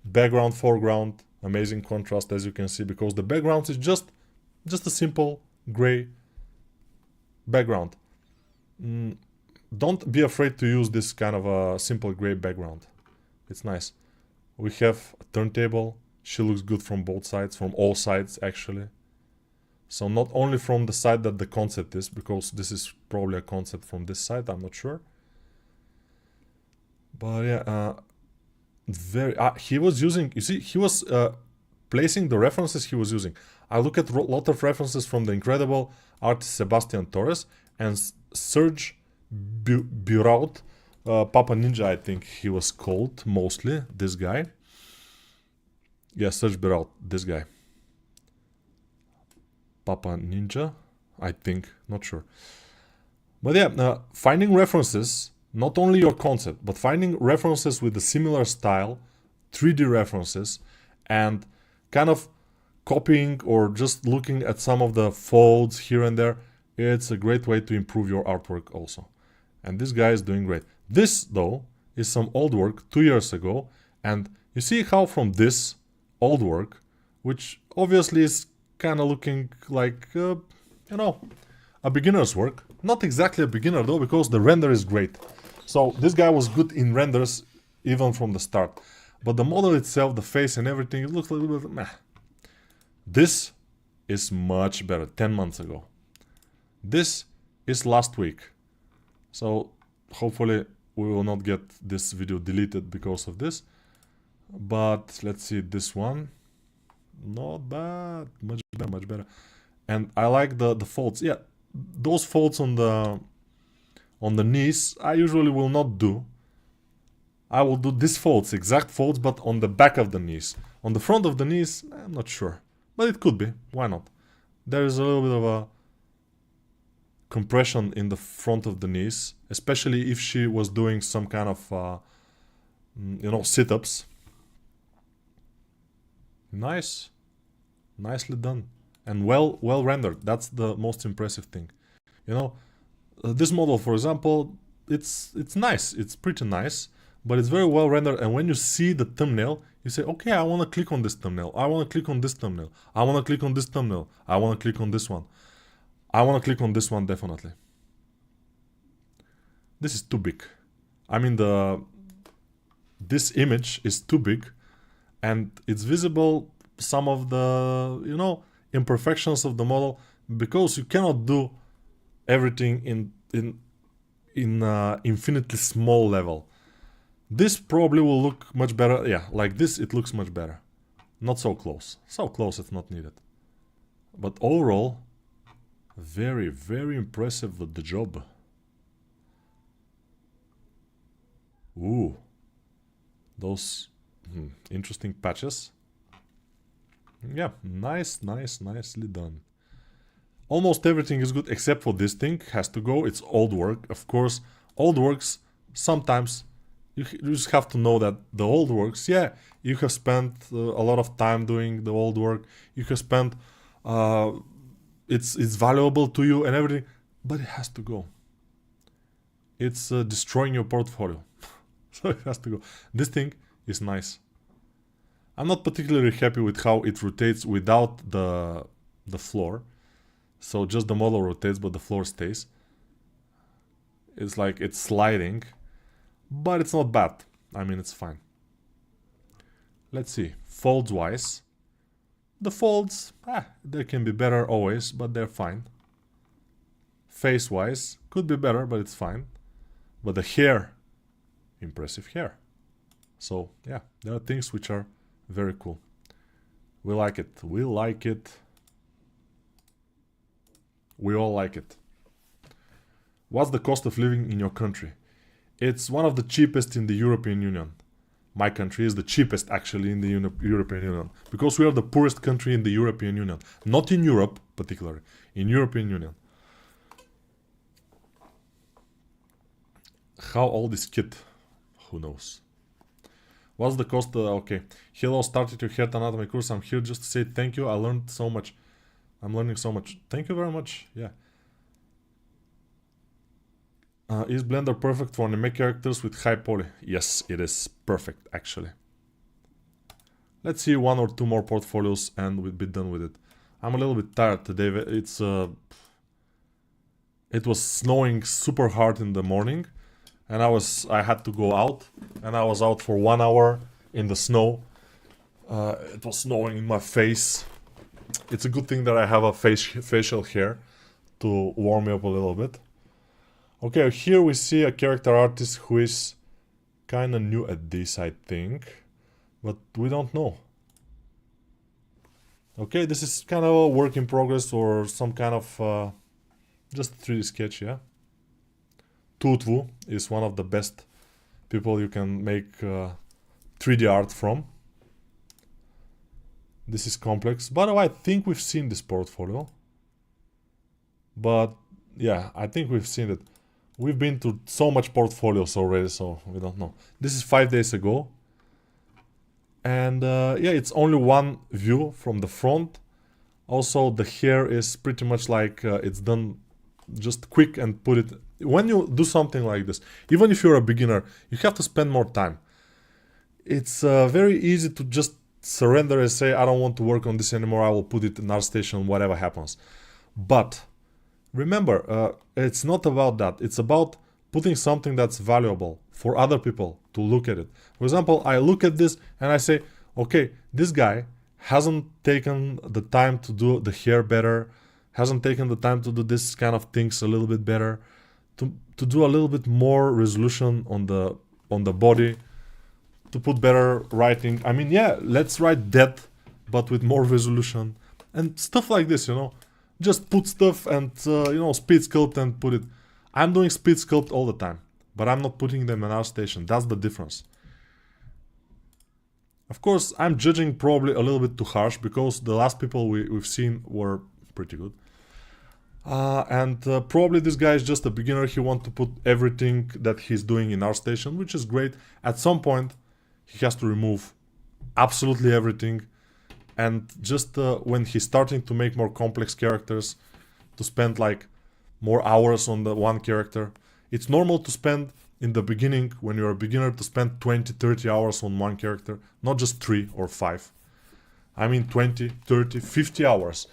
Background, foreground, Amazing contrast, as you can see, because the background is just a simple gray background. Don't be afraid to use this kind of a simple gray background. It's nice. We have a turntable. She looks good from both sides, from all sides actually. So not only from the side that the concept is, because this is probably a concept from this side, I'm not sure. But yeah, he was using, you see, he was placing the references he was using. I look at a lot of references from the incredible artist Sebastian Torres and Serge Buraut, Papa Ninja, I think he was called mostly, this guy. Yeah, Serge Buraut, this guy. Papa Ninja, I think, not sure. But yeah, finding references, not only your concept, but finding references with a similar style, 3D references, and kind of copying or just looking at some of the folds here and there, it's a great way to improve your artwork also. And this guy is doing great. This, though, is some old work 2 years ago, and you see how from this old work, which obviously is kind of looking like, you know, a beginner's work. Not exactly a beginner though, because the render is great. So this guy was good in renders even from the start. But the model itself, the face and everything, it looks a little bit meh. This is much better, 10 months ago. This is last week. So hopefully we will not get this video deleted because of this. But let's see this one. Not bad, much better, much better. And I like the folds. Yeah, those folds on the knees I usually will not do. I will do these folds, exact folds, but on the back of the knees. On the front of the knees, I'm not sure, but it could be. Why not? There is a little bit of a compression in the front of the knees, especially if she was doing some kind of you know, sit-ups. Nice, nicely done, and well rendered. That's the most impressive thing. You know, this model, for example, it's nice. It's pretty nice, but it's very well rendered. And when you see the thumbnail, you say, okay, I want to click on this thumbnail. I want to click on this thumbnail. I want to click on this thumbnail. I want to click on this one. I want to click on this one definitely. This is too big. I mean, this image is too big. And it's visible some of the, you know, imperfections of the model, because you cannot do everything in infinitely small level. This probably will look much better. Yeah, like this it looks much better. Not so close. So close it's not needed. But overall, very, very impressive with the job. Ooh, those interesting patches. Yeah, nicely done. Almost everything is good except for this thing. Has to go. It's old work. Of course, old works, sometimes you just have to know that the old works, yeah, you have spent a lot of time doing the old work. You have spent, it's valuable to you and everything, but it has to go. It's destroying your portfolio. So it has to go. This thing is nice. I'm not particularly happy with how it rotates without the floor. So just the model rotates, but the floor stays. It's like it's sliding, but it's not bad. I mean, it's fine. Let's see, folds wise. The folds, they can be better always, but they're fine. Face wise, could be better, but it's fine. But the hair, impressive hair. So yeah, there are things which are very cool. We like it. We like it. We all like it. What's the cost of living in your country? It's one of the cheapest in the European Union. My country is the cheapest actually in the European Union, because we are the poorest country in the European Union. Not in Europe particularly, in European Union. How old is kit? Who knows? What's the cost? Okay. Hello, started your hair anatomy course. I'm here just to say thank you. I learned so much. I'm learning so much. Thank you very much. Yeah. Is Blender perfect for anime characters with high poly? Yes, it is perfect actually. Let's see 1 or 2 more portfolios and we'll be done with it. I'm a little bit tired today. It was snowing super hard in the morning, and I had to go out, and I was out for 1 hour in the snow. It was snowing in my face. It's a good thing that I have a facial hair to warm me up a little bit. Okay, here we see a character artist who is kind of new at this, I think, but we don't know. Okay, this is kind of a work in progress or some kind of just 3D sketch, yeah. Tutvu is one of the best people you can make 3D art from. This is complex. By the way, I think we've seen this portfolio. But yeah, I think we've seen it. We've been to so much portfolios already, so we don't know. This is 5 days ago. And yeah, it's only one view from the front. Also, the hair is pretty much like it's done just quick and put it. When you do something like this, even if you're a beginner, you have to spend more time. It's very easy to just surrender and say, I don't want to work on this anymore, I will put it in Artstation, whatever happens. But remember, it's not about that. It's about putting something that's valuable for other people to look at it. For example, I look at this and I say, okay, this guy hasn't taken the time to do the hair better, hasn't taken the time to do this kind of things a little bit better, to do a little bit more resolution on the body, to put better writing. I mean, yeah, let's write that, but with more resolution and stuff like this, you know. Just put stuff and, you know, speed sculpt and put it. I'm doing speed sculpt all the time, but I'm not putting them in Artstation. That's the difference. Of course, I'm judging probably a little bit too harsh because the last people we've seen were pretty good. And probably this guy is just a beginner. He wants to put everything that he's doing in Artstation, which is great. At some point, he has to remove absolutely everything. And just when he's starting to make more complex characters, to spend like more hours on the one character. It's normal to spend in the beginning, when you're a beginner, to spend 20-30 hours on one character, not just 3 or 5. I mean 20, 30, 50 hours.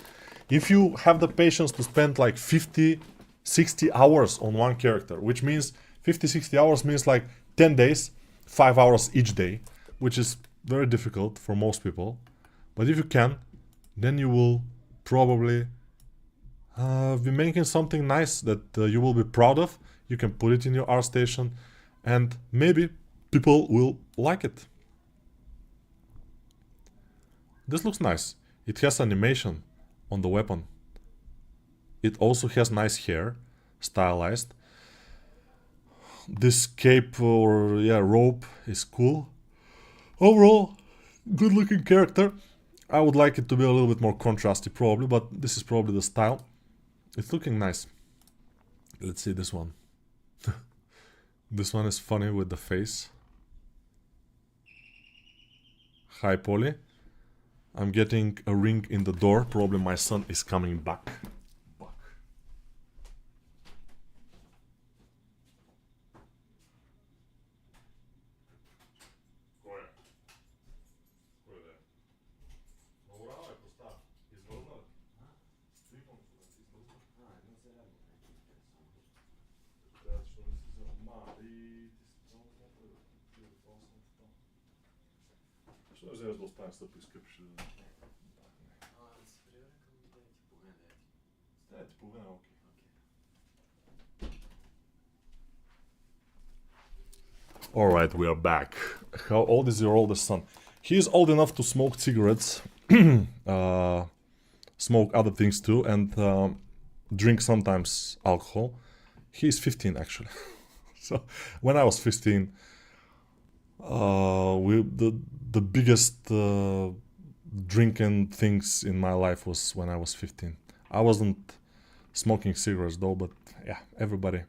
If you have the patience to spend like 50, 60 hours on one character, which means 50, 60 hours means like 10 days, 5 hours each day, which is very difficult for most people. But if you can, then you will probably be making something nice that you will be proud of. You can put it in your Artstation and maybe people will like it. This looks nice. It has animation on the weapon. It also has nice hair, stylized. This cape or robe is cool. Overall, good looking character. I would like it to be a little bit more contrasty probably, but this is probably the style. It's looking nice. Let's see this one. This one is funny with the face. Hi Polly. I'm getting a ring in the door. Probably my son is coming back. Що я зараз достань стописка пише? Типу вина, окей. Alright, we are back. How old is your oldest son? He is old enough to smoke cigarettes, smoke other things too, and drink sometimes alcohol. He is 15 actually. So when I was 15, the biggest drinking things in my life was when I was 15. I wasn't smoking cigarettes though, but yeah, everybody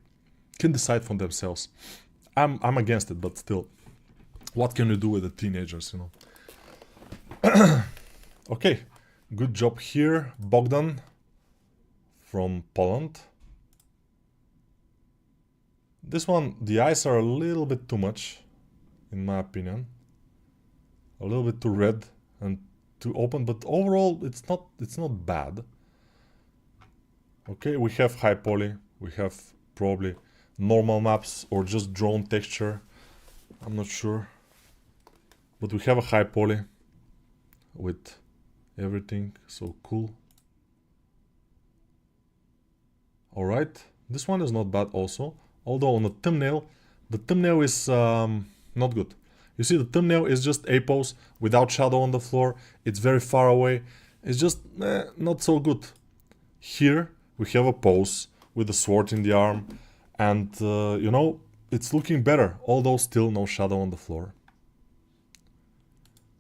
can decide for themselves. I'm against it, but still, what can you do with the teenagers, you know? Okay, good job here, Bogdan from Poland. This one, the eyes are a little bit too much, in my opinion. A little bit too red and to open, but overall it's not bad. Okay, we have high poly, we have probably normal maps or just drone texture, I'm not sure, but we have a high poly with everything, so cool. All right, this one is not bad also, although on the thumbnail is not good. You see, the thumbnail is just a pose without shadow on the floor. It's very far away. It's just not so good. Here we have a pose with a sword in the arm, and you know, it's looking better, although still no shadow on the floor.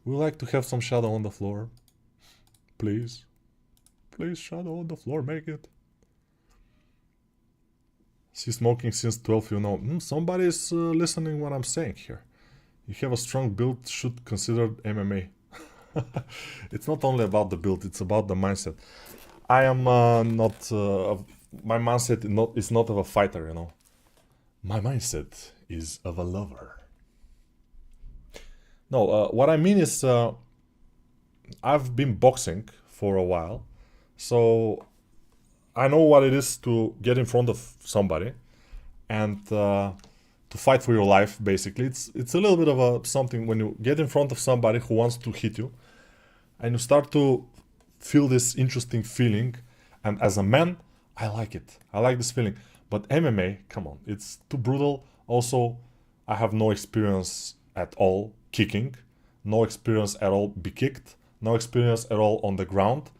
We like to have some shadow on the floor. Please. Please, shadow on the floor, make it. See, smoking since 12, you know. Somebody is listening what I'm saying here. You have a strong build, should consider MMA. It's not only about the build, it's about the mindset. I am not... my mindset is not of a fighter, you know. My mindset is of a lover. No, what I mean is... I've been boxing for a while, so I know what it is to get in front of somebody and to fight for your life, basically. It's a little bit of a something when you get in front of somebody who wants to hit you and you start to feel this interesting feeling, and as a man, I like it. I like this feeling. But MMA, come on, it's too brutal. Also, I have no experience at all kicking, no experience at all be kicked, no experience at all on the ground.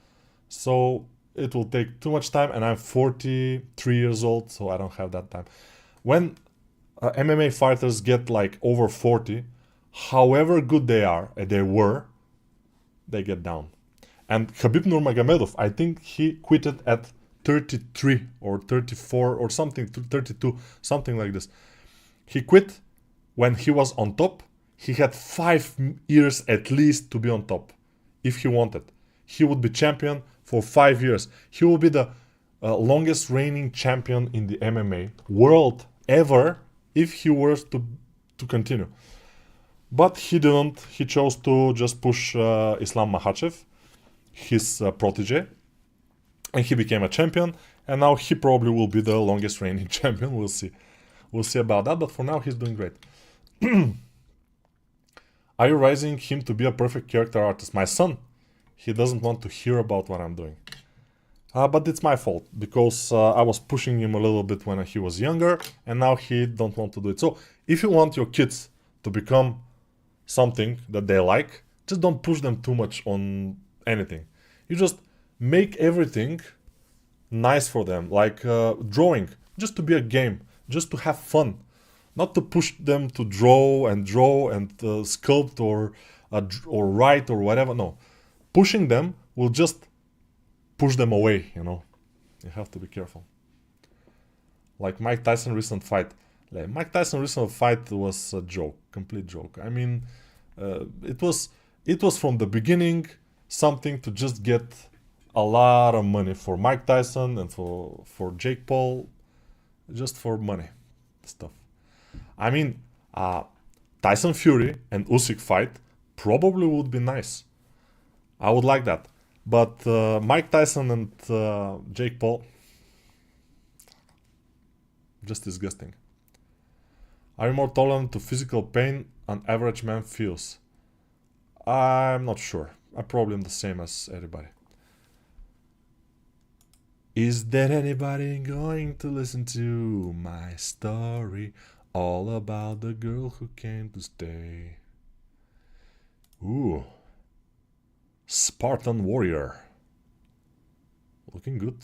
So it will take too much time, and I'm 43 years old, so I don't have that time. When MMA fighters get like over 40, however good they are, they get down. And Khabib Nurmagomedov, I think he quitted at 33 or 34 or something, 32, something like this. He quit when he was on top. He had 5 years at least to be on top. If he wanted, he would be champion for 5 years. He will be the longest reigning champion in the MMA world ever if he were to continue. But he didn't. He chose to just push Islam Makhachev, his protege, and he became a champion. And now he probably will be the longest reigning champion. We'll see. We'll see about that. But for now, he's doing great. Are you raising him to be a perfect character artist? My son, he doesn't want to hear about what I'm doing. But it's my fault, because I was pushing him a little bit when he was younger, and now he don't want to do it. So if you want your kids to become something that they like, just don't push them too much on anything. You just make everything nice for them, like drawing, just to be a game, just to have fun. Not to push them to draw and sculpt or write or whatever. No, pushing them will just push them away. You know, you have to be careful. Like Mike Tyson recent fight. Mike Tyson recent fight was a joke, complete joke. I mean, it was from the beginning something to just get a lot of money for Mike Tyson and for Jake Paul, just for money stuff. I mean, Tyson Fury and Usyk fight probably would be nice. I would like that. But Mike Tyson and Jake Paul, just disgusting. Are you more tolerant to physical pain an average man feels? I'm not sure. I probably am the same as everybody. Is there anybody going to listen to my story? All about the girl who came to stay. Ooh. Spartan Warrior. Looking good.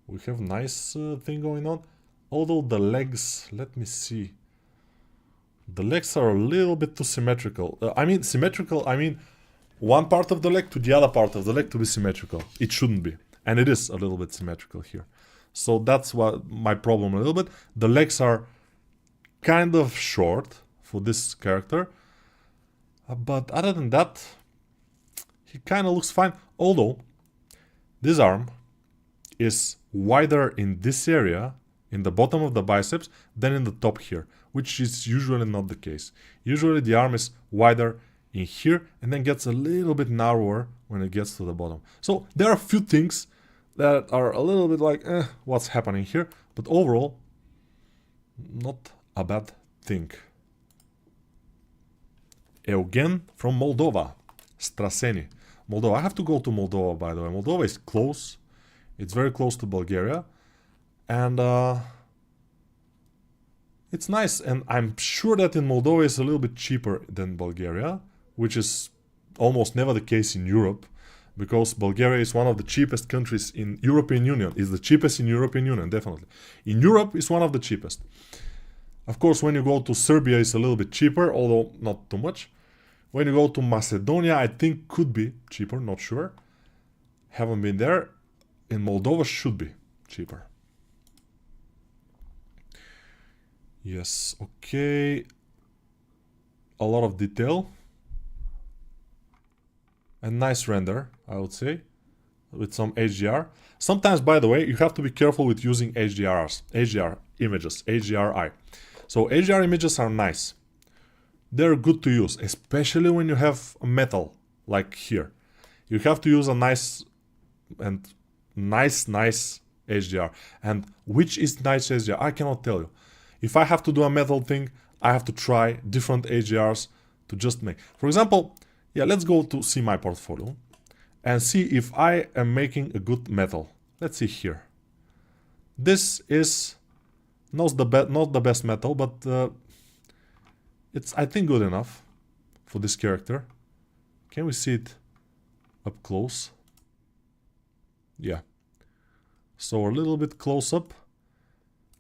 We have nice thing going on. Although the legs, let me see. The legs are a little bit too symmetrical. I mean symmetrical, I mean one part of the leg to the other part of the leg to be symmetrical. It shouldn't be. And it is a little bit symmetrical here. So that's what my problem a little bit. The legs are kind of short for this character. But other than that, he kind of looks fine. Although, this arm is wider in this area, in the bottom of the biceps, than in the top here. Which is usually not the case. Usually the arm is wider in here and then gets a little bit narrower when it gets to the bottom. So there are a few things that are a little bit like, what's happening here? But overall, not a bad thing. Eugen from Moldova. Straseni. Moldova. I have to go to Moldova, by the way. Moldova is close. It's very close to Bulgaria. And it's nice. And I'm sure that in Moldova it's a little bit cheaper than Bulgaria, which is almost never the case in Europe, because Bulgaria is one of the cheapest countries in European Union. It's the cheapest in European Union, definitely. In Europe, it's one of the cheapest. Of course, when you go to Serbia, it's a little bit cheaper, although not too much. When you go to Macedonia, I think could be cheaper, not sure. Haven't been there. In Moldova, should be cheaper. Yes, okay. A lot of detail. A nice render, I would say, with some HDR. Sometimes, by the way, you have to be careful with using HDR images, HDRI. So HDR images are nice. They're good to use, especially when you have a metal, like here. You have to use a nice HDR. And which is nice HDR? I cannot tell you. If I have to do a metal thing, I have to try different HDRs to just make. For example, yeah, let's go to see my portfolio and see if I am making a good metal. Let's see here. This is not the best metal, but it's, I think, good enough for this character. Can we see it up close? Yeah. So a little bit close up.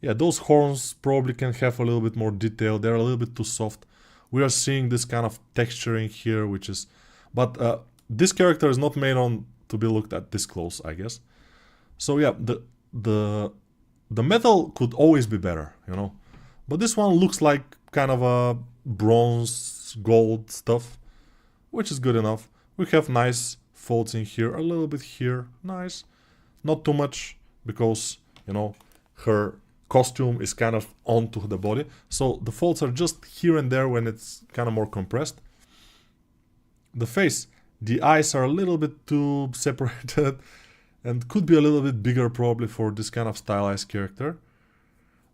Yeah, those horns probably can have a little bit more detail. They're a little bit too soft. We are seeing this kind of texturing here, which is... But this character is not made on to be looked at this close, I guess. So yeah, the metal could always be better, you know. But this one looks like kind of a bronze, gold stuff, which is good enough. We have nice folds in here, a little bit here, nice. Not too much, because, you know, her costume is kind of onto the body. So the folds are just here and there when it's kind of more compressed. The face, the eyes are a little bit too separated and could be a little bit bigger probably for this kind of stylized character.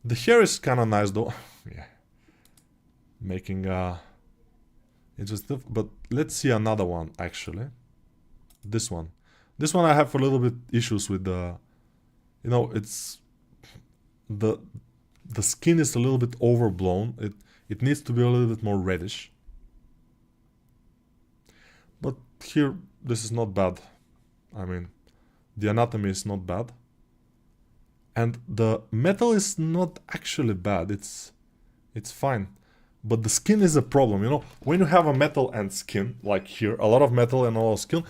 The hair is kind of nice though. Yeah. Making interesting, but let's see another one actually. This one. This one I have a little bit issues with the, you know, it's the skin is a little bit overblown. It needs to be a little bit more reddish. But here, this is not bad. I mean, the anatomy is not bad. And the metal is not actually bad. It's fine. But the skin is a problem, you know. When you have a metal and skin, like here, a lot of metal and a lot of skin,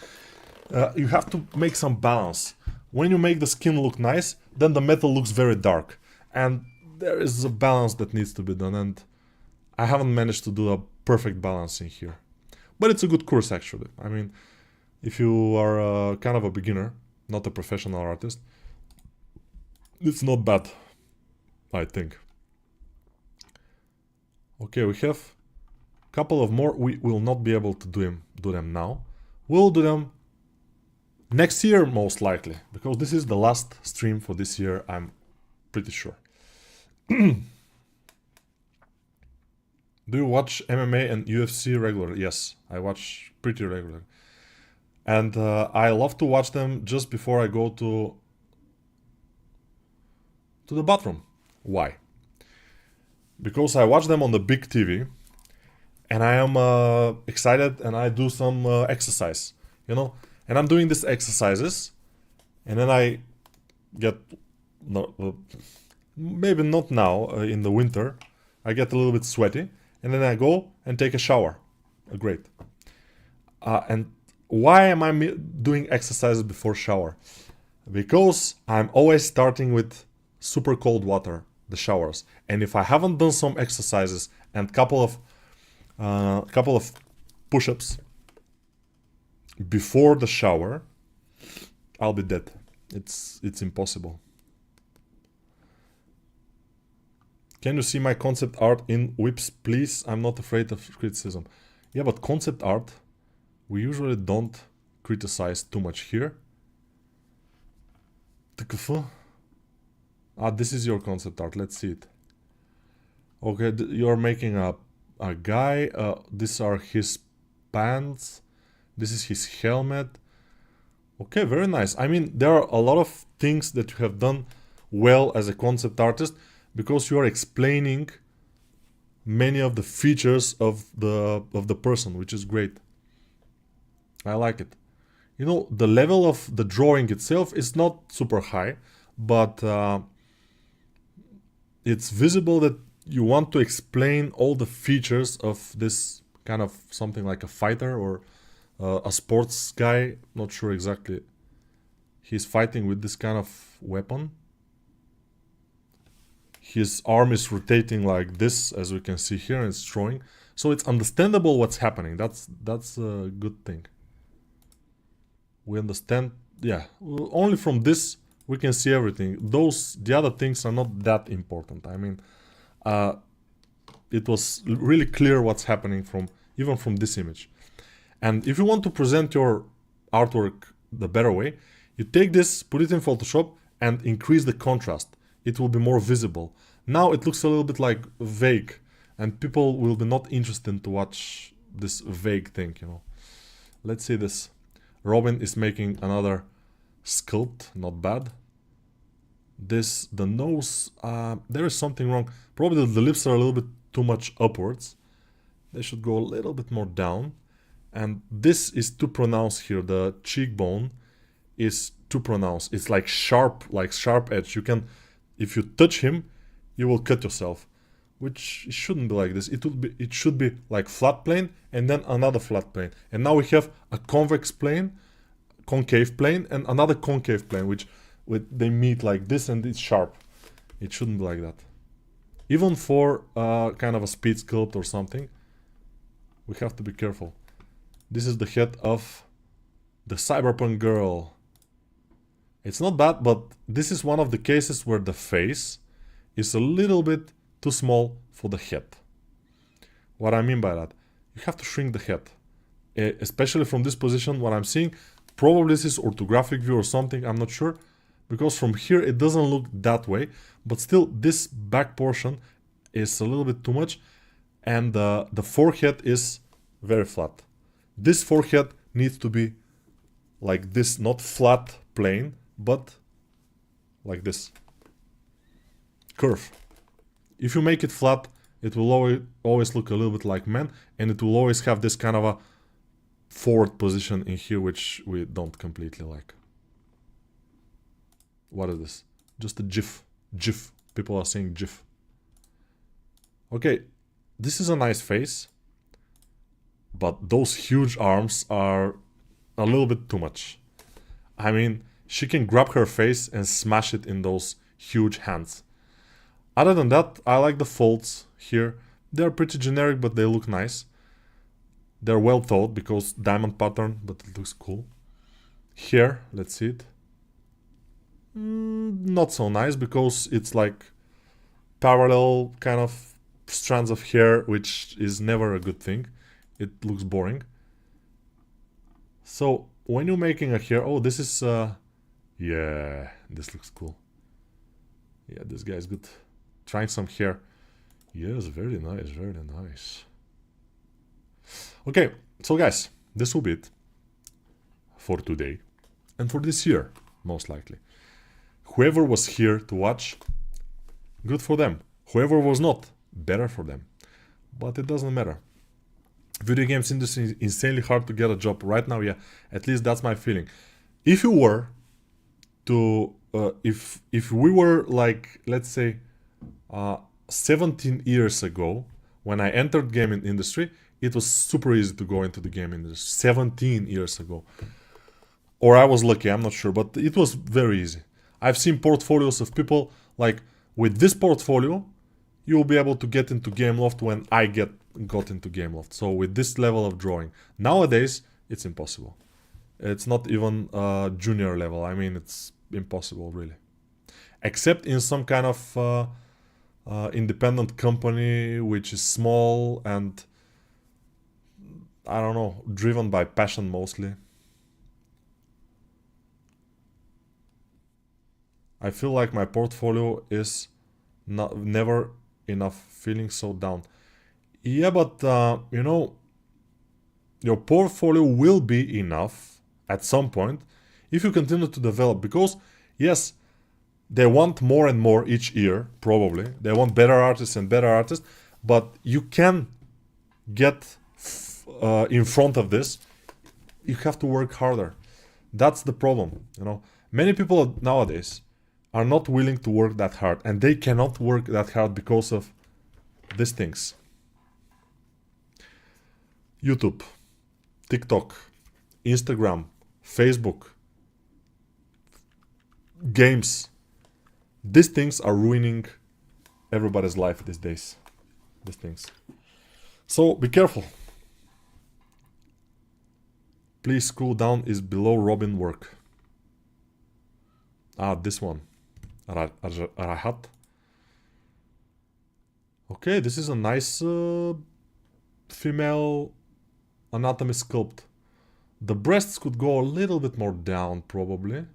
you have to make some balance. When you make the skin look nice, then the metal looks very dark. And there is a balance that needs to be done, and I haven't managed to do a perfect balance in here. But it's a good course actually. I mean, if you are kind of a beginner, not a professional artist, it's not bad, I think. Okay, we have a couple of more. We will not be able to do them now. We'll do them next year most likely, because this is the last stream for this year, I'm pretty sure. Do you watch MMA and UFC regularly? Yes, I watch pretty regularly. And I love to watch them just before I go to the bathroom. Why? Because I watch them on the big TV and I am excited and I do some exercise, you know? And I'm doing these exercises and then I get... maybe not now, in the winter, I get a little bit sweaty, and then I go and take a shower. Great. And why am I doing exercises before shower? Because I'm always starting with super cold water, the showers. And if I haven't done some exercises and couple of push-ups before the shower, I'll be dead. It's impossible. Can you see my concept art in whips, please? I'm not afraid of criticism. Yeah, but concept art, we usually don't criticize too much here. Ah, this is your concept art. Let's see it. Okay, you're making a guy. These are his pants. This is his helmet. Okay, very nice. I mean, there are a lot of things that you have done well as a concept artist because you are explaining many of the features of the person, which is great. I like it. You know, the level of the drawing itself is not super high, but it's visible that you want to explain all the features of this kind of something like a fighter or a sports guy. Not sure exactly. He's fighting with this kind of weapon. His arm is rotating like this, as we can see here, and it's drawing. So it's understandable what's happening. That's a good thing. We understand. Yeah, only from this we can see everything. The other things are not that important. I mean, it was really clear what's happening even from this image. And if you want to present your artwork the better way, you take this, put it in Photoshop, and increase the contrast. It will be more visible. Now it looks a little bit like vague, and people will be not interested to watch this vague thing, you know. Let's see this. Robin is making another sculpt, not bad. The nose, there is something wrong. Probably the lips are a little bit too much upwards. They should go a little bit more down. And this is too pronounced here. The cheekbone is too pronounced. It's like sharp edge. You can, if you touch him, you will cut yourself, which shouldn't be like this. It should be like flat plane and then another flat plane. And now we have a convex plane, concave plane, and another concave plane, which they meet like this and it's sharp. It shouldn't be like that. Even for kind of a speed sculpt or something, we have to be careful. This is the head of the cyberpunk girl. It's not bad, but this is one of the cases where the face is a little bit too small for the head. What I mean by that, you have to shrink the head. Especially from this position, what I'm seeing, probably this is orthographic view or something, I'm not sure. Because from here it doesn't look that way, but still this back portion is a little bit too much, and the forehead is very flat. This forehead needs to be like this, not flat plane, but like this. Curve. If you make it flat, it will always look a little bit like man, and it will always have this kind of a forward position in here, which we don't completely like. What is this? Just a GIF. GIF. People are saying GIF. Okay, this is a nice face, but those huge arms are a little bit too much. I mean, she can grab her face and smash it in those huge hands. Other than that, I like the folds here. They're pretty generic, but they look nice. They're well thought because diamond pattern, but it looks cool. Here, let's see it. Not so nice because it's like parallel kind of strands of hair, which is never a good thing. It looks boring. So when you're making a hair, oh, this is yeah, this looks cool. Yeah, this guy is good. Trying some hair. Yes, very nice, very nice. Okay, so guys, this will be it for today and for this year, most likely. Whoever was here to watch, good for them. Whoever was not, better for them. But it doesn't matter. Video games industry is insanely hard to get a job right now. Yeah, at least that's my feeling. If you were to, if we were like, let's say, 17 years ago, when I entered gaming industry, it was super easy to go into the gaming industry. 17 years ago. Or I was lucky, I'm not sure, but it was very easy. I've seen portfolios of people like, with this portfolio, you'll be able to get into Gameloft when I got into Gameloft. So with this level of drawing. Nowadays, it's impossible. It's not even junior level. I mean, it's impossible, really. Except in some kind of independent company, which is small and I don't know, driven by passion mostly. I feel like my portfolio is never enough, feeling so down. Yeah, but you know, your portfolio will be enough at some point if you continue to develop, because yes, they want more and more each year, probably. They want better artists and better artists, but you can get in front of this. You have to work harder. That's the problem, you know. Many people nowadays are not willing to work that hard, and they cannot work that hard because of these things. YouTube, TikTok, Instagram, Facebook, games. These things are ruining everybody's life these days. These things. So be careful. Please cool down is below Robin work. Ah, this one. Rahat. Okay, this is a nice female anatomy sculpt. The breasts could go a little bit more down, probably.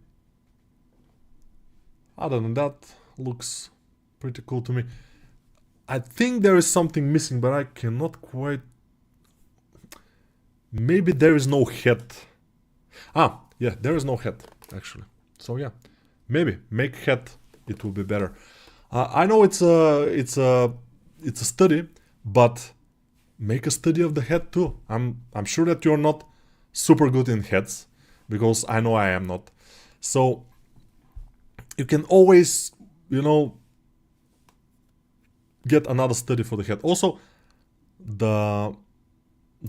Other than that, looks pretty cool to me. I think there is something missing, but I cannot quite... Maybe there is no head. Ah, yeah, there is no head, actually. So yeah, maybe make head. It will be better. I know it's a study, but make a study of the head too. I'm sure that you're not super good in heads, because I know I am not. So you can always, you know, get another study for the head. Also, the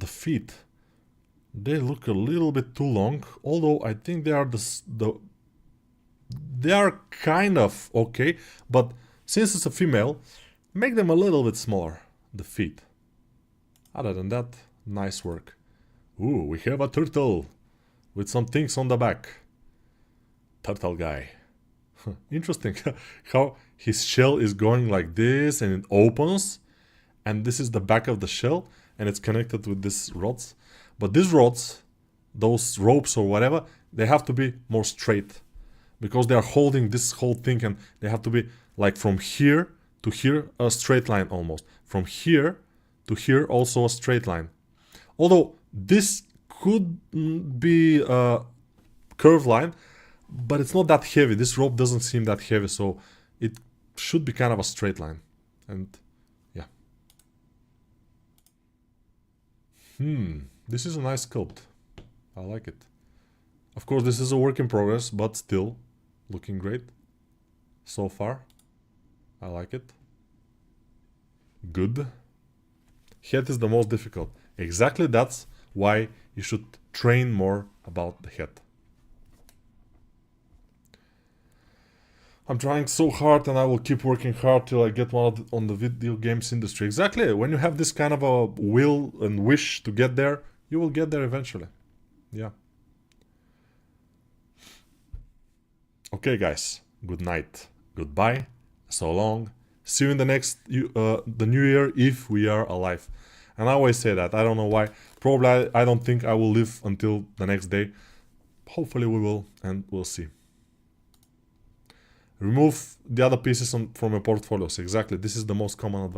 feet, they look a little bit too long, although I think they are they are kind of okay, but since it's a female, make them a little bit smaller, the feet. Other than that, nice work. Ooh, we have a turtle with some things on the back. Turtle guy. Interesting how his shell is going like this and it opens, and this is the back of the shell, and it's connected with these rods. But these rods, those ropes or whatever, they have to be more straight, because they are holding this whole thing, and they have to be like from here to here, a straight line almost. From here to here, also a straight line. Although this could be a curved line, but it's not that heavy. This rope doesn't seem that heavy, so it should be kind of a straight line. And yeah. This is a nice sculpt. I like it. Of course, this is a work in progress, but still looking great so far. I like it. Good. Head is the most difficult. Exactly, that's why you should train more about the head. I'm trying so hard, and I will keep working hard till I get one on the video games industry. Exactly, when you have this kind of a will and wish to get there, you will get there eventually. Yeah. Okay, guys. Good night. Goodbye. So long. See you in the next the new year, if we are alive. And I always say that. I don't know why. Probably I don't think I will live until the next day. Hopefully we will, and we'll see. Remove the other pieces from your portfolios. Exactly. This is the most common advice.